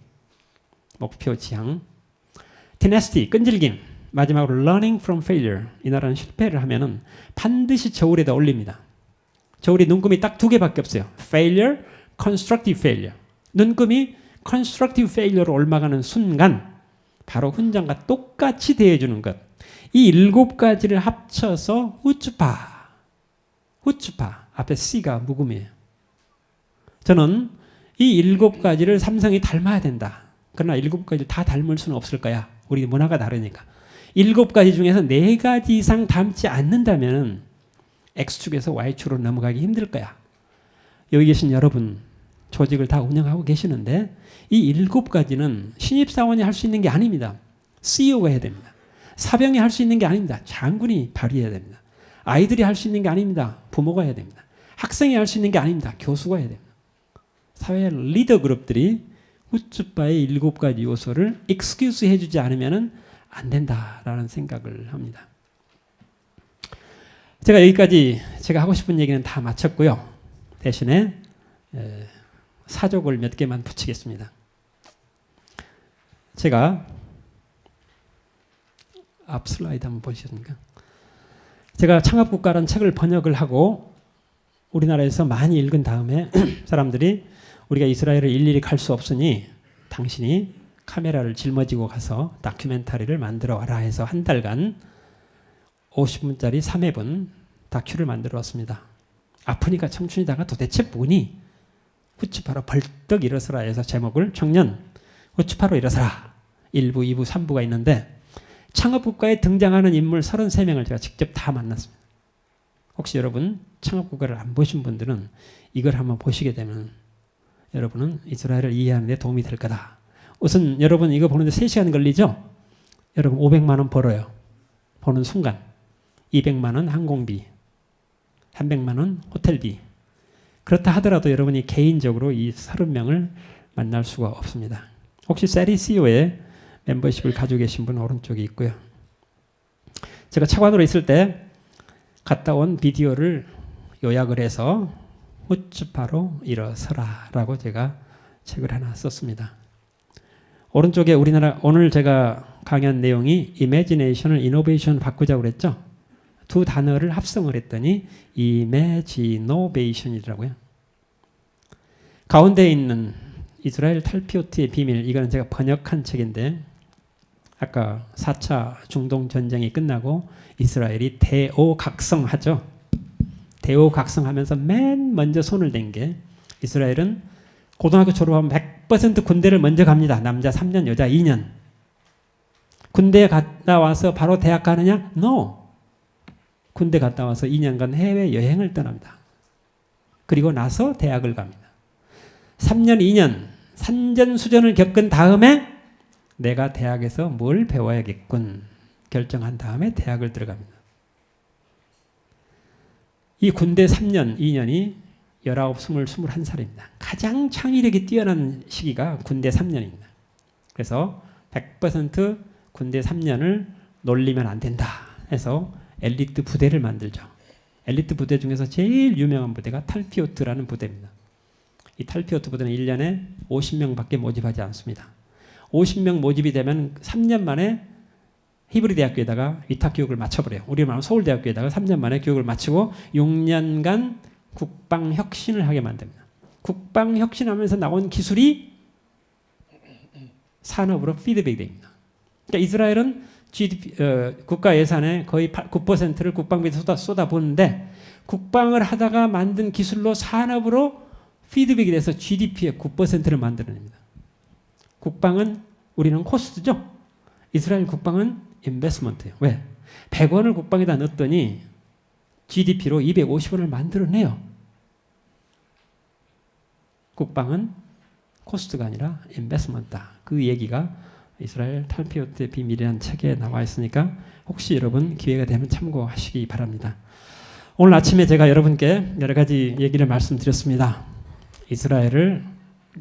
목표 지향. tenacity, 끈질김. 마지막으로 learning from failure. 이 나라는 실패를 하면은 반드시 저울에다 올립니다. 저울이 눈금이 딱 두 개밖에 없어요. failure, constructive failure. 눈금이 constructive failure로 올라가는 순간 바로 훈장과 똑같이 대해주는 것. 이 7가지를 합쳐서 후츠파. 후츠파. 앞에 C가 묵음이에요. 저는 이 7가지를 삼성이 닮아야 된다. 그러나 7가지를 다 닮을 수는 없을 거야. 우리 문화가 다르니까. 7가지 중에서 4가지 이상 닮지 않는다면 X축에서 Y축으로 넘어가기 힘들 거야. 여기 계신 여러분, 조직을 다 운영하고 계시는데 이 7가지는 신입사원이 할 수 있는 게 아닙니다. CEO가 해야 됩니다. 사병이 할 수 있는 게 아닙니다. 장군이 발휘해야 됩니다. 아이들이 할 수 있는 게 아닙니다. 부모가 해야 됩니다. 학생이 할 수 있는 게 아닙니다. 교수가 해야 됩니다. 사회 리더 그룹들이 후츠파의 7가지 요소를 excuse 해주지 않으면 안 된다라는 생각을 합니다. 제가 여기까지 제가 하고 싶은 얘기는 다 마쳤고요. 대신에 사족을 몇 개만 붙이겠습니다. 제가 앞 슬라이드 한번 보시겠습니까? 제가 창업국가라는 책을 번역을 하고 우리나라에서 많이 읽은 다음에 사람들이 우리가 이스라엘을 일일이 갈 수 없으니 당신이 카메라를 짊어지고 가서 다큐멘터리를 만들어 와라 해서 한 달간 50분짜리 3회분 다큐를 만들어 왔습니다. 아프니까 청춘이다가 도대체 뭐니? 후츠파로 벌떡 일어서라 해서 제목을 청년 후츠파로 일어서라 1부, 2부, 3부가 있는데 창업국가에 등장하는 인물 33명을 제가 직접 다 만났습니다. 혹시 여러분 창업국가를 안 보신 분들은 이걸 한번 보시게 되면 여러분은 이스라엘을 이해하는 데 도움이 될 거다. 우선 여러분 이거 보는데 3시간 걸리죠? 여러분 500만 원 벌어요. 보는 순간 200만 원 항공비 300만 원 호텔비. 그렇다 하더라도 여러분이 개인적으로 이 30명을 만날 수가 없습니다. 혹시 세리CEO에 멤버십을 가지고 계신 분 오른쪽에 있고요. 제가 차관으로 있을 때 갔다 온 비디오를 요약을 해서 후츠파로 일어서라 라고 제가 책을 하나 썼습니다. 오른쪽에 우리나라 오늘 제가 강연 내용이 imagination을 innovation으로 바꾸자고 그랬죠. 두 단어를 합성을 했더니 imaginovation이더라고요. 가운데 있는 이스라엘 탈피오트의 비밀, 이거는 제가 번역한 책인데 아까 4차 중동 전쟁이 끝나고 이스라엘이 대오각성하죠. 대오각성하면서 맨 먼저 손을 댄 게 이스라엘은 고등학교 졸업하면 100% 군대를 먼저 갑니다. 남자 3년, 여자 2년. 군대 갔다 와서 바로 대학 가느냐? No. 군대 갔다 와서 2년간 해외여행을 떠납니다. 그리고 나서 대학을 갑니다. 3년, 2년 산전수전을 겪은 다음에 내가 대학에서 뭘 배워야겠군 결정한 다음에 대학을 들어갑니다. 이 군대 3년, 2년이 19, 20, 21살입니다. 가장 창의력이 뛰어난 시기가 군대 3년입니다. 그래서 100% 군대 3년을 놀리면 안 된다 해서 엘리트 부대를 만들죠. 엘리트 부대 중에서 제일 유명한 부대가 탈피오트라는 부대입니다. 이 탈피오트 부대는 1년에 50명밖에 모집하지 않습니다. 50명 모집이 되면 3년 만에 히브리 대학교에다가 위탁교육을 마쳐버려요. 우리 말하면 서울대학교에다가 3년 만에 교육을 마치고 6년간 국방혁신을 하게 만듭니다. 국방혁신하면서 나온 기술이 산업으로 피드백이 됩니다. 그러니까 이스라엘은 GDP, 국가 예산의 거의 9%를 국방비에 쏟아부었는데 국방을 하다가 만든 기술로 산업으로 피드백이 돼서 GDP의 9%를 만들어냅니다. 국방은 우리는 코스트죠. 이스라엘 국방은 인베스먼트예요. 왜? 100원을 국방에다 넣었더니 GDP로 250원을 만들어내요. 국방은 코스트가 아니라 인베스먼트다. 그 얘기가 이스라엘 탈피오트의 비밀이라는 책에 나와 있으니까 혹시 여러분 기회가 되면 참고하시기 바랍니다. 오늘 아침에 제가 여러분께 여러 가지 얘기를 말씀드렸습니다. 이스라엘을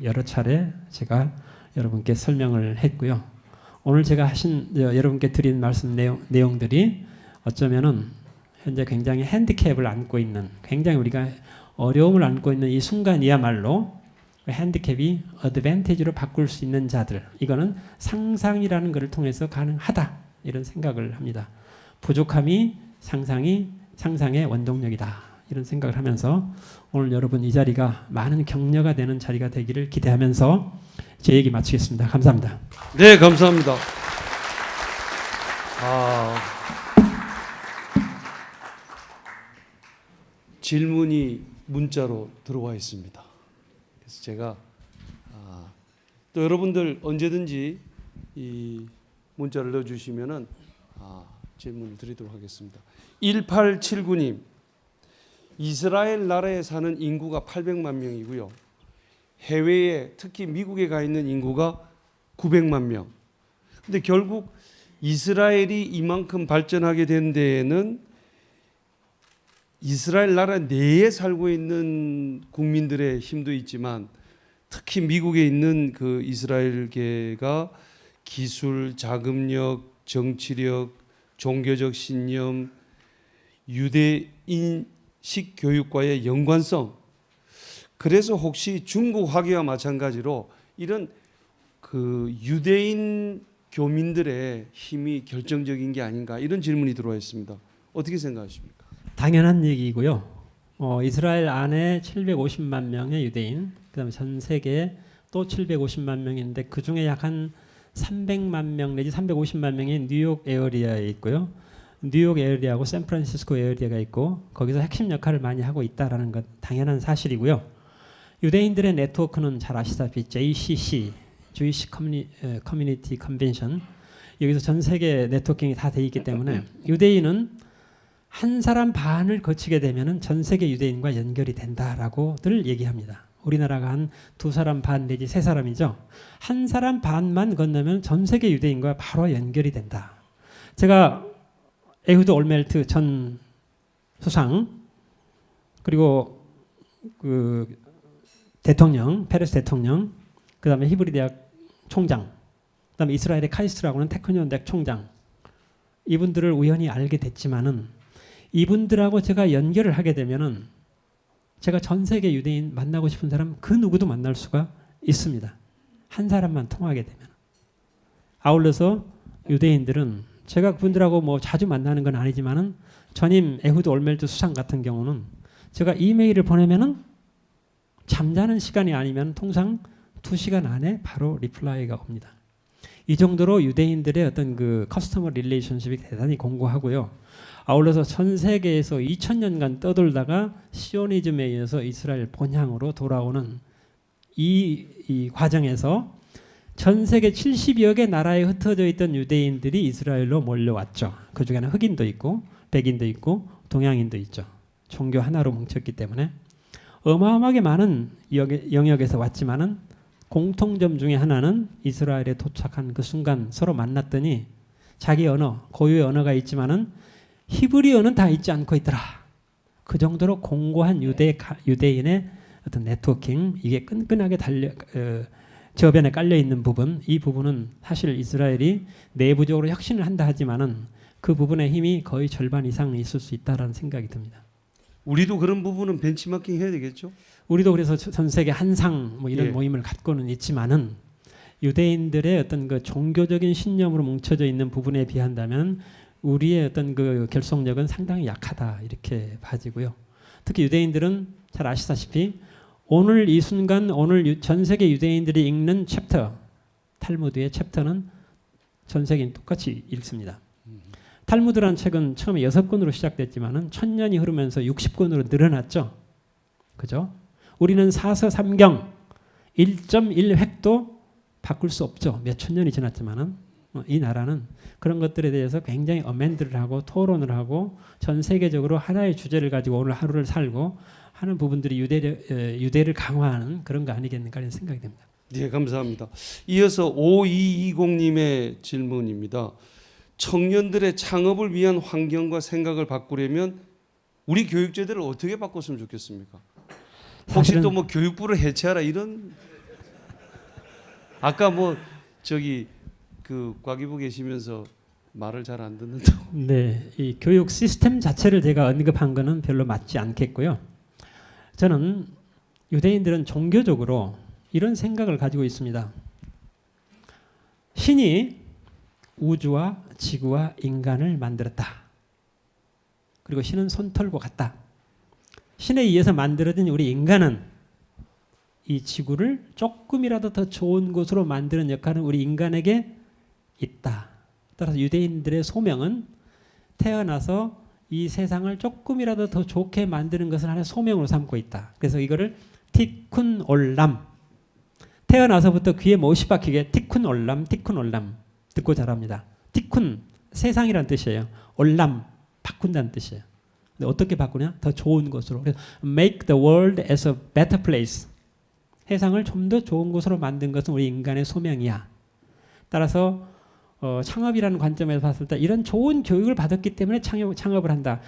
여러 차례 제가 여러분께 설명을 했고요. 오늘 제가 여러분께 드린 말씀 내용들이 어쩌면은 현재 굉장히 핸디캡을 안고 있는, 굉장히 우리가 어려움을 안고 있는 이 순간이야말로 핸디캡이 어드밴티지로 바꿀 수 있는 자들, 이거는 상상이라는 것을 통해서 가능하다 이런 생각을 합니다. 부족함이 상상의 원동력이다 이런 생각을 하면서 오늘 여러분 이 자리가 많은 격려가 되는 자리가 되기를 기대하면서 제 얘기 마치겠습니다. 감사합니다. 네, 감사합니다. 질문이 문자로 들어와 있습니다. 그래서 제가 또 여러분들 언제든지 이 문자를 넣어주시면은 질문을 드리도록 하겠습니다. 1879님, 이스라엘 나라에 사는 인구가 800만 명이고요. 해외에 특히 미국에 가 있는 인구가 900만 명. 근데 결국 이스라엘이 이만큼 발전하게 된 데에는 이스라엘 나라 내에 살고 있는 국민들의 힘도 있지만 특히 미국에 있는 그 이스라엘계가 기술, 자금력, 정치력, 종교적 신념, 유대인식 교육과의 연관성. 그래서 혹시 중국 화교와 마찬가지로 이런 그 유대인 교민들의 힘이 결정적인 게 아닌가 이런 질문이 들어와 있습니다. 어떻게 생각하십니까? 당연한 얘기고요. 이스라엘 안에 750만 명의 유대인, 그다음에 전 세계에 또 750만 명인데 그 중에 약 한 300만 명 내지 350만 명이 뉴욕 에어리아에 있고요. 뉴욕 에어리아하고 샌프란시스코 에어리아가 있고 거기서 핵심 역할을 많이 하고 있다라는 것 당연한 사실이고요. 유대인들의 네트워크는 잘 아시다시피 JCC, Jewish Community Convention, 여기서 전 세계 네트워킹이 다 돼 있기 때문에 유대인은 한 사람 반을 거치게 되면은 전 세계 유대인과 연결이 된다라고들 얘기합니다. 우리나라가 한 2사람 반 내지 3사람이죠. 한 사람 반만 건너면 전 세계 유대인과 바로 연결이 된다. 제가 에후드 올멜트 전 수상 그리고 그 대통령, 페레스 대통령, 그 다음에 히브리 대학 총장, 그 다음에 이스라엘의 카이스트라고는 테크니온 대학 총장, 이분들을 우연히 알게 됐지만은 이분들하고 제가 연결을 하게 되면은 제가 전 세계 유대인 만나고 싶은 사람 그 누구도 만날 수가 있습니다. 한 사람만 통하게 되면. 아울러서 유대인들은 제가 그분들하고 뭐 자주 만나는 건 아니지만은 전임 에후드 올멜트 수상 같은 경우는 제가 이메일을 보내면은 잠자는 시간이 아니면 통상 2시간 안에 바로 리플라이가 옵니다. 이 정도로 유대인들의 어떤 그 커스터머 릴레이션십이 대단히 공고하고요. 아울러서 전 세계에서 2000년간 떠돌다가 시오니즘에 의해서 이스라엘 본향으로 돌아오는 이 과정에서 전 세계 70여 개 나라에 흩어져 있던 유대인들이 이스라엘로 몰려왔죠. 그 중에는 흑인도 있고 백인도 있고 동양인도 있죠. 종교 하나로 뭉쳤기 때문에 어마어마하게 많은 영역에서 왔지만은 공통점 중에 하나는 이스라엘에 도착한 그 순간 서로 만났더니 자기 언어, 고유의 언어가 있지만은 히브리어는 다 잊지 않고 있더라. 그 정도로 공고한 유대인의 어떤 네트워킹, 이게 끈끈하게 저변에 깔려 있는 부분, 이 부분은 사실 이스라엘이 내부적으로 혁신을 한다 하지만은 그 부분의 힘이 거의 절반 이상 있을 수 있다라는 생각이 듭니다. 우리도 그런 부분은 벤치마킹 해야 되겠죠? 우리도 그래서 전 세계 한상 뭐 이런 예. 모임을 갖고는 있지만은 유대인들의 어떤 그 종교적인 신념으로 뭉쳐져 있는 부분에 비한다면 우리의 어떤 그 결속력은 상당히 약하다 이렇게 봐지고요. 특히 유대인들은 잘 아시다시피 오늘 이 순간 오늘 전 세계 유대인들이 읽는 챕터 탈무드의 챕터는 전 세계인 똑같이 읽습니다. 탈무드라는 책은 처음에 6권으로 시작됐지만은 1000년이 흐르면서 60권으로 늘어났죠. 그죠? 우리는 사서 삼경 1.1획도 바꿀 수 없죠. 몇 천 년이 지났지만은 이 나라는 그런 것들에 대해서 굉장히 어멘드를 하고 토론을 하고 전 세계적으로 하나의 주제를 가지고 오늘 하루를 살고 하는 부분들이 유대를 강화하는 그런 거 아니겠는가 하는 생각이 듭니다. 네, 감사합니다. 이어서 5220님의 질문입니다. 청년들의 창업을 위한 환경과 생각을 바꾸려면 우리 교육제도를 어떻게 바꿨으면 좋겠습니까? 혹시 또 뭐 교육부를 해체하라 이런? 아까 뭐 저기 그 과기부 계시면서 말을 잘 안 듣는다고. 네, 이 교육 시스템 자체를 제가 언급한 거는 별로 맞지 않겠고요. 저는 유대인들은 종교적으로 이런 생각을 가지고 있습니다. 신이 우주와 지구와 인간을 만들었다. 그리고 신은 손 털고 갔다. 신에 의해서 만들어진 우리 인간은 이 지구를 조금이라도 더 좋은 곳으로 만드는 역할은 우리 인간에게 있다. 따라서 유대인들의 소명은 태어나서 이 세상을 조금이라도 더 좋게 만드는 것을 하나의 소명으로 삼고 있다. 그래서 이거를 티쿤 올람, 태어나서부터 귀에 못이 박히게 티쿤 올람, 티쿤 올람 듣고 자랍니다. 티쿤 세상이란 뜻이에요. 올람 바꾼다는 뜻이에요. 근데 어떻게 바꾸냐? 더 좋은 곳으로. 그래서 make the world as a better place. 세상을 좀 더 좋은 곳으로 만든 것은 우리 인간의 소명이야. 따라서 창업이라는 관점에서 봤을 때 이런 좋은 교육을 받았기 때문에 창업을 한다.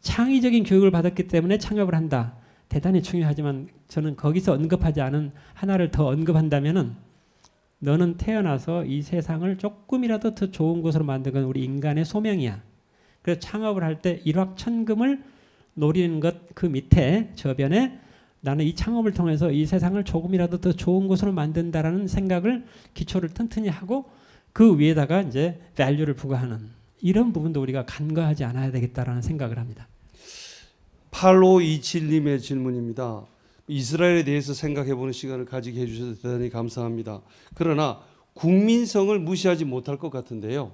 창의적인 교육을 받았기 때문에 창업을 한다. 대단히 중요하지만 저는 거기서 언급하지 않은 하나를 더 언급한다면은 너는 태어나서 이 세상을 조금이라도 더 좋은 곳으로 만든 건 우리 인간의 소명이야. 그래서 창업을 할 때 일확천금을 노리는 것 그 밑에 저변에 나는 이 창업을 통해서 이 세상을 조금이라도 더 좋은 곳으로 만든다라는 생각을 기초를 튼튼히 하고 그 위에다가 이제 밸류를 부과하는 이런 부분도 우리가 간과하지 않아야 되겠다라는 생각을 합니다. 8527님의 질문입니다. 이스라엘에 대해서 생각해보는 시간을 가지게 해주셔서 대단히 감사합니다. 그러나 국민성을 무시하지 못할 것 같은데요.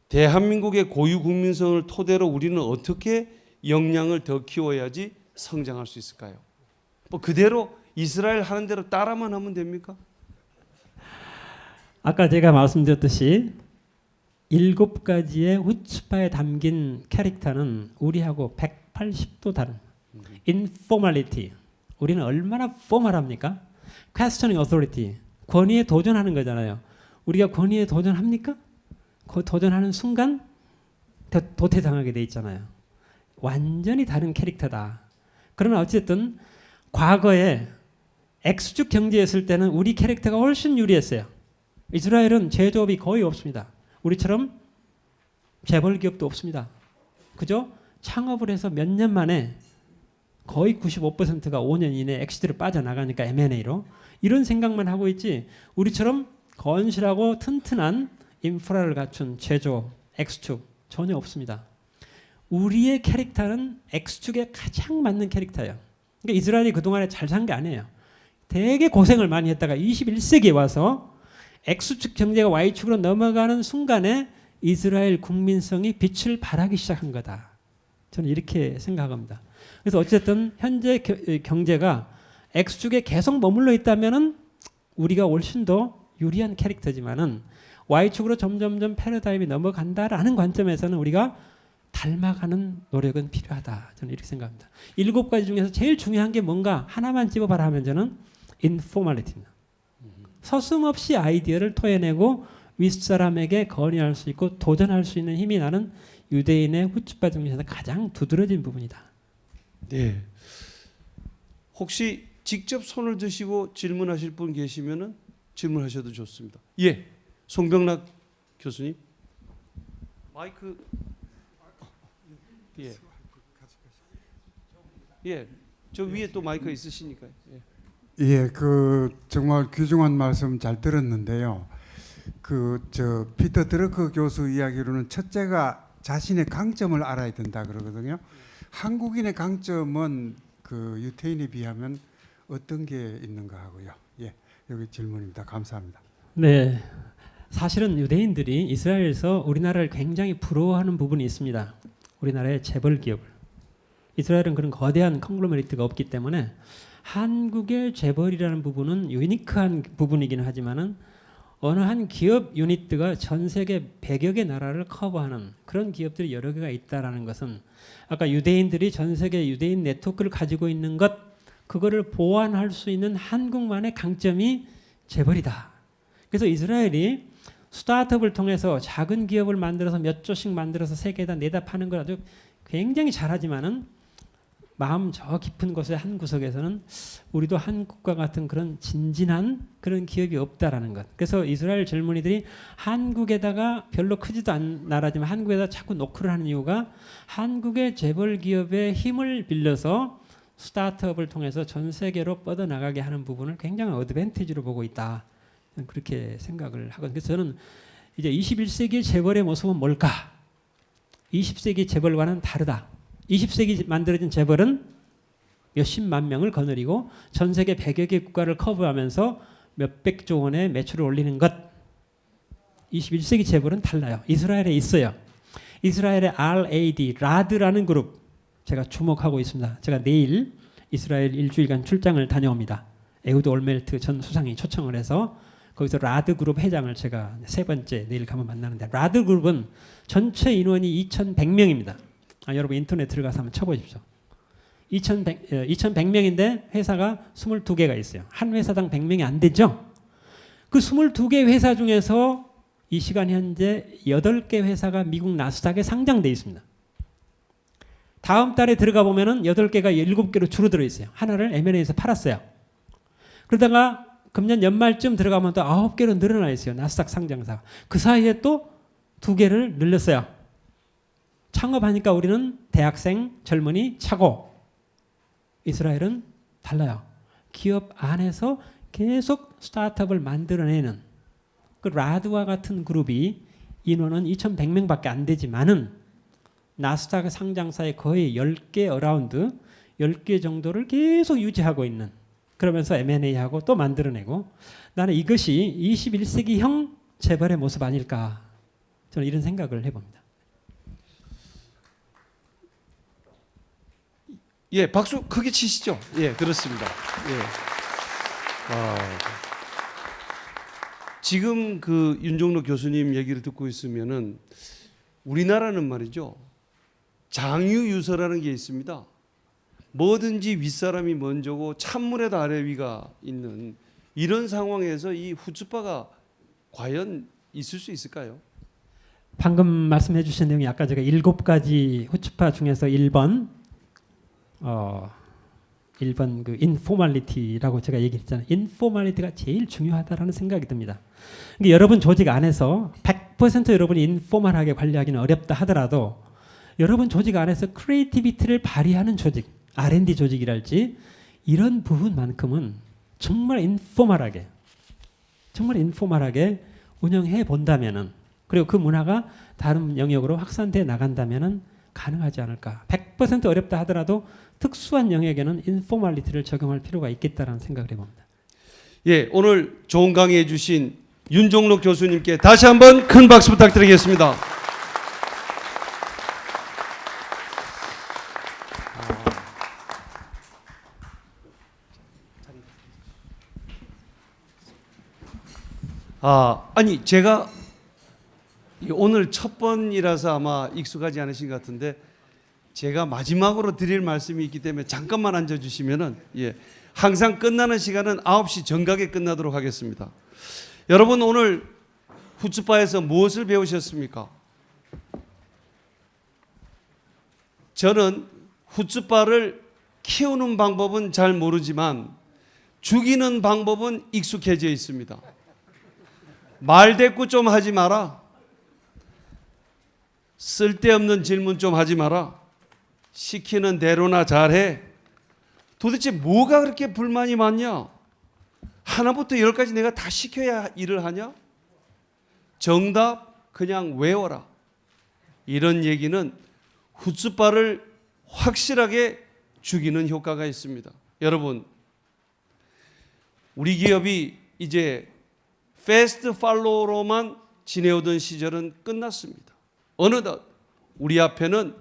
대한민국의 고유 국민성을 토대로 우리는 어떻게 역량을 더 키워야지 성장할 수 있을까요? 뭐 그대로 이스라엘 하는 대로 따라만 하면 됩니까? 아까 제가 말씀드렸듯이 7가지의 후츠파에 담긴 캐릭터는 우리하고 180도 다른 informality. 우리는 얼마나 포멀합니까? questioning authority. 권위에 도전하는 거잖아요. 우리가 권위에 도전합니까? 도전하는 순간 도태당하게 돼 있잖아요. 완전히 다른 캐릭터다. 그러나 어쨌든 과거에 X축 경제였을 때는 우리 캐릭터가 훨씬 유리했어요. 이스라엘은 제조업이 거의 없습니다. 우리처럼 재벌 기업도 없습니다. 그죠? 창업을 해서 몇 년 만에 거의 95%가 5년 이내에 엑시트로 빠져나가니까 M&A로 이런 생각만 하고 있지 우리처럼 건실하고 튼튼한 인프라를 갖춘 제조 X축 전혀 없습니다. 우리의 캐릭터는 X축에 가장 맞는 캐릭터예요. 그러니까 이스라엘이 그동안에 잘 산 게 아니에요. 되게 고생을 많이 했다가 21세기에 와서 X축 경제가 Y축으로 넘어가는 순간에 이스라엘 국민성이 빛을 발하기 시작한 거다. 저는 이렇게 생각합니다. 그래서 어쨌든 현재 경제가 X축에 계속 머물러 있다면은 우리가 훨씬 더 유리한 캐릭터지만은 Y축으로 점점점 패러다임이 넘어간다라는 관점에서는 우리가 닮아가는 노력은 필요하다. 저는 이렇게 생각합니다. 7가지 중에서 제일 중요한 게 뭔가 하나만 집어봐라 하면 저는 인포멀리티입니다. 서슴없이 아이디어를 토해내고 윗사람에게 건의할 수 있고 도전할 수 있는 힘이 나는 유대인의 후츠파 중에서 가장 두드러진 부분이다. 네. 혹시 직접 손을 드시고 질문하실 분 계시면은 질문하셔도 좋습니다. 예, 송병락 교수님. 마이크. 예. 예, 저 위에 또 마이크 있으시니까요. 예. 예, 정말 귀중한 말씀 잘 들었는데요. 피터 드러크 교수 이야기로는 첫째가 자신의 강점을 알아야 된다 그러거든요. 한국인의 강점은 유태인에 비하면 어떤 게 있는가 하고요. 예, 여기 질문입니다. 감사합니다. 네, 사실은 유대인들이 이스라엘에서 우리나라를 굉장히 부러워하는 부분이 있습니다. 우리나라의 재벌 기업을. 이스라엘은 그런 거대한 컨글로메리트가 없기 때문에 한국의 재벌이라는 부분은 유니크한 부분이긴 하지만은 어느 한 기업 유니트가 전 세계 100여 개 나라를 커버하는 그런 기업들이 여러 개가 있다라는 것은 아까 유대인들이 전 세계 유대인 네트워크를 가지고 있는 것 그거를 보완할 수 있는 한국만의 강점이 재벌이다. 그래서 이스라엘이 스타트업을 통해서 작은 기업을 만들어서 몇 조씩 만들어서 세계에다 내다 파는 걸 아주 굉장히 잘하지만은 마음 저 깊은 곳의 한 구석에서는 우리도 한국과 같은 그런 진진한 그런 기업이 없다라는 것. 그래서 이스라엘 젊은이들이 한국에다가 별로 크지도 않은 나라지만 한국에다 자꾸 노크를 하는 이유가 한국의 재벌 기업의 힘을 빌려서 스타트업을 통해서 전 세계로 뻗어나가게 하는 부분을 굉장히 어드밴티지로 보고 있다. 그렇게 생각을 하거든요. 그래서 저는 이제 21세기 재벌의 모습은 뭘까? 20세기 재벌과는 다르다. 20세기 만들어진 재벌은 몇십만 명을 거느리고 전 세계 100여 개 국가를 커버하면서 몇백조 원의 매출을 올리는 것. 21세기 재벌은 달라요. 이스라엘에 있어요. 이스라엘의 라드라는 그룹 제가 주목하고 있습니다. 제가 내일 이스라엘 일주일간 출장을 다녀옵니다. 에후드 올멜트 전 수상이 초청을 해서 거기서 라드 그룹 회장을 제가 세 번째 내일 가면 만나는데 라드 그룹은 전체 인원이 2,100명입니다. 여러분 인터넷 들어가서 한번 쳐보십시오. 2,100명인데 회사가 22개가 있어요. 한 회사당 100명이 안 되죠? 그 22개 회사 중에서 이 시간 현재 8개 회사가 미국 나스닥에 상장돼 있습니다. 다음 달에 들어가 보면은 8개가 7개로 줄어들어 있어요. 하나를 M&A에서 팔았어요. 그러다가 금년 연말쯤 들어가면 또 9개로 늘어나 있어요. 나스닥 상장사. 그 사이에 또 2개를 늘렸어요. 창업하니까 우리는 대학생, 젊은이 차고 이스라엘은 달라요. 기업 안에서 계속 스타트업을 만들어내는 그 라드와 같은 그룹이 인원은 2,100명밖에 안 되지만은 나스닥 상장사의 거의 10개 어라운드 10개 정도를 계속 유지하고 있는 그러면서 M&A하고 또 만들어내고 나는 이것이 21세기형 재벌의 모습 아닐까 저는 이런 생각을 해봅니다. 예, 박수 크게 치시죠. 예, 그렇습니다. 예. 지금 윤종록 교수님 얘기를 듣고 있으면은 우리나라는 말이죠. 장유유서라는 게 있습니다. 뭐든지 윗사람이 먼저고 찬물에도 아래 위가 있는 이런 상황에서 이 후츠파가 과연 있을 수 있을까요? 방금 말씀해 주신 내용이 아까 제가 7가지 후츠파 중에서 1번 그 인포멀리티라고 제가 얘기했잖아요. 인포멀리티가 제일 중요하다라는 생각이 듭니다. 그러니까 여러분 조직 안에서 100% 여러분이 인포멀하게 관리하기는 어렵다 하더라도 여러분 조직 안에서 크리에이티비티를 발휘하는 조직, R&D 조직이랄지 이런 부분만큼은 정말 인포멀하게 운영해 본다면은 그리고 그 문화가 다른 영역으로 확산돼 나간다면은 가능하지 않을까. 100% 어렵다 하더라도 특수한 영역에는 인포멀리티를 적용할 필요가 있겠다라는 생각을 해봅니다. 예, 오늘 좋은 강의해 주신 윤종록 교수님께 다시 한번 큰 박수 부탁드리겠습니다. 자리 아니 제가 오늘 첫 번이라서 아마 익숙하지 않으신 것 같은데 제가 마지막으로 드릴 말씀이 있기 때문에 잠깐만 앉아주시면은 항상 끝나는 시간은 9시 정각에 끝나도록 하겠습니다. 여러분 오늘 후츠바에서 무엇을 배우셨습니까? 저는 후츠바를 키우는 방법은 잘 모르지만 죽이는 방법은 익숙해져 있습니다. 말대꾸 좀 하지 마라. 쓸데없는 질문 좀 하지 마라. 시키는 대로나 잘해. 도대체 뭐가 그렇게 불만이 많냐? 하나부터 열까지 내가 다 시켜야 일을 하냐? 정답 그냥 외워라. 이런 얘기는 후츠바를 확실하게 죽이는 효과가 있습니다. 여러분, 우리 기업이 이제 패스트 팔로우로만 지내오던 시절은 끝났습니다. 어느덧 우리 앞에는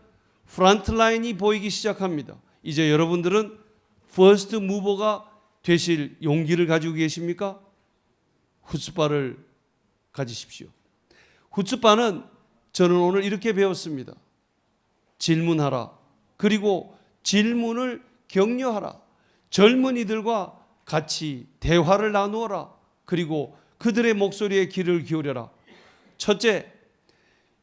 프런트라인이 보이기 시작합니다. 이제 여러분들은 퍼스트 무버가 되실 용기를 가지고 계십니까? 후츠바를 가지십시오. 후츠바는 저는 오늘 이렇게 배웠습니다. 질문하라. 그리고 질문을 격려하라. 젊은이들과 같이 대화를 나누어라. 그리고 그들의 목소리에 귀를 기울여라. 첫째,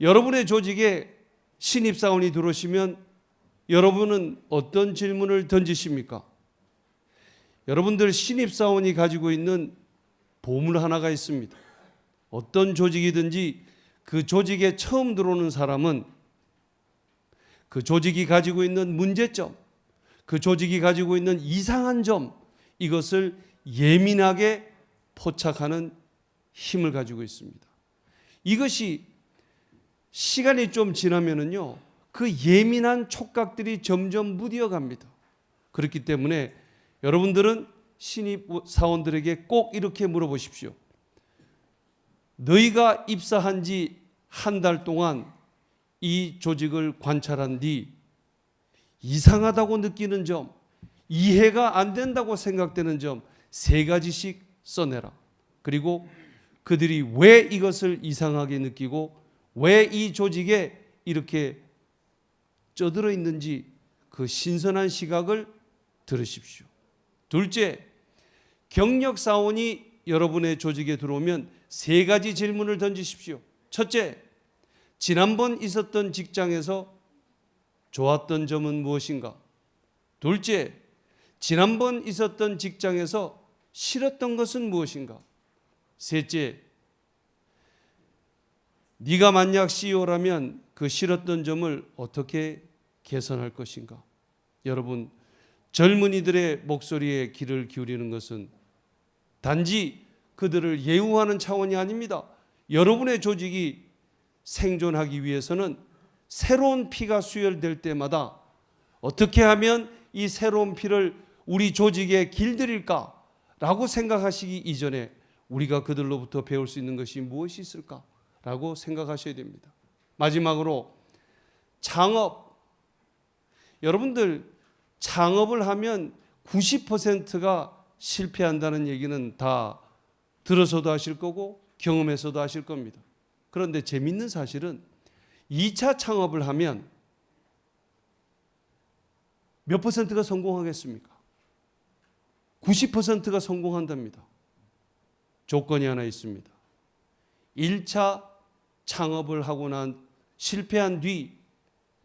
여러분의 조직에 신입사원이 들어오시면 여러분은 어떤 질문을 던지십니까? 여러분들 신입사원이 가지고 있는 보물 하나가 있습니다. 어떤 조직이든지 그 조직에 처음 들어오는 사람은 그 조직이 가지고 있는 문제점, 그 조직이 가지고 있는 이상한 점, 이것을 예민하게 포착하는 힘을 가지고 있습니다. 이것이 시간이 좀 지나면은요, 그 예민한 촉각들이 점점 무뎌갑니다. 그렇기 때문에 여러분들은 신입 사원들에게 꼭 이렇게 물어보십시오. 너희가 입사한 지 한 달 동안 이 조직을 관찰한 뒤 이상하다고 느끼는 점, 이해가 안 된다고 생각되는 점 3가지씩 써내라. 그리고 그들이 왜 이것을 이상하게 느끼고 왜 이 조직에 이렇게 쩌들어 있는지 그 신선한 시각을 들으십시오. 둘째, 경력 사원이 여러분의 조직에 들어오면 3가지 질문을 던지십시오. 첫째, 지난번 있었던 직장에서 좋았던 점은 무엇인가? 둘째, 지난번 있었던 직장에서 싫었던 것은 무엇인가? 셋째, 네가 만약 CEO라면 그 싫었던 점을 어떻게 개선할 것인가? 여러분, 젊은이들의 목소리에 귀를 기울이는 것은 단지 그들을 예우하는 차원이 아닙니다. 여러분의 조직이 생존하기 위해서는 새로운 피가 수혈될 때마다 어떻게 하면 이 새로운 피를 우리 조직에 길들일까라고 생각하시기 이전에 우리가 그들로부터 배울 수 있는 것이 무엇이 있을까라고 생각하셔야 됩니다. 마지막으로 창업. 여러분들 창업을 하면 90%가 실패한다는 얘기는 다 들어서도 하실 거고 경험해서도 하실 겁니다. 그런데 재밌는 사실은 2차 창업을 하면 몇 퍼센트가 성공하겠습니까? 90%가 성공한답니다. 조건이 하나 있습니다. 1차 창업을 하고 난 실패한 뒤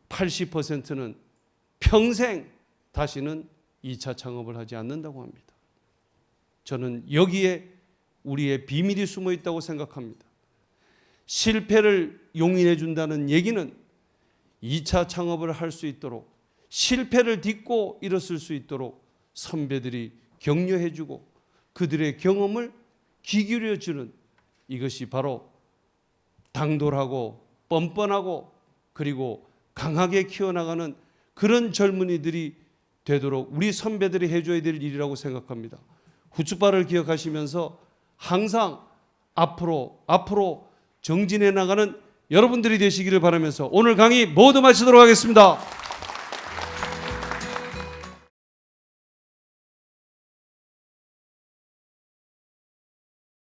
80%는 평생 다시는 2차 창업을 하지 않는다고 합니다. 저는 여기에 우리의 비밀이 숨어 있다고 생각합니다. 실패를 용인해 준다는 얘기는 2차 창업을 할 수 있도록, 실패를 딛고 일어설 수 있도록 선배들이 격려해 주고 그들의 경험을 귀 기울여 주는, 이것이 바로 당돌하고 뻔뻔하고 그리고 강하게 키워나가는 그런 젊은이들이 되도록 우리 선배들이 해줘야 될 일이라고 생각합니다. 후츠바를 기억하시면서 항상 앞으로 정진해 나가는 여러분들이 되시기를 바라면서 오늘 강의 모두 마치도록 하겠습니다.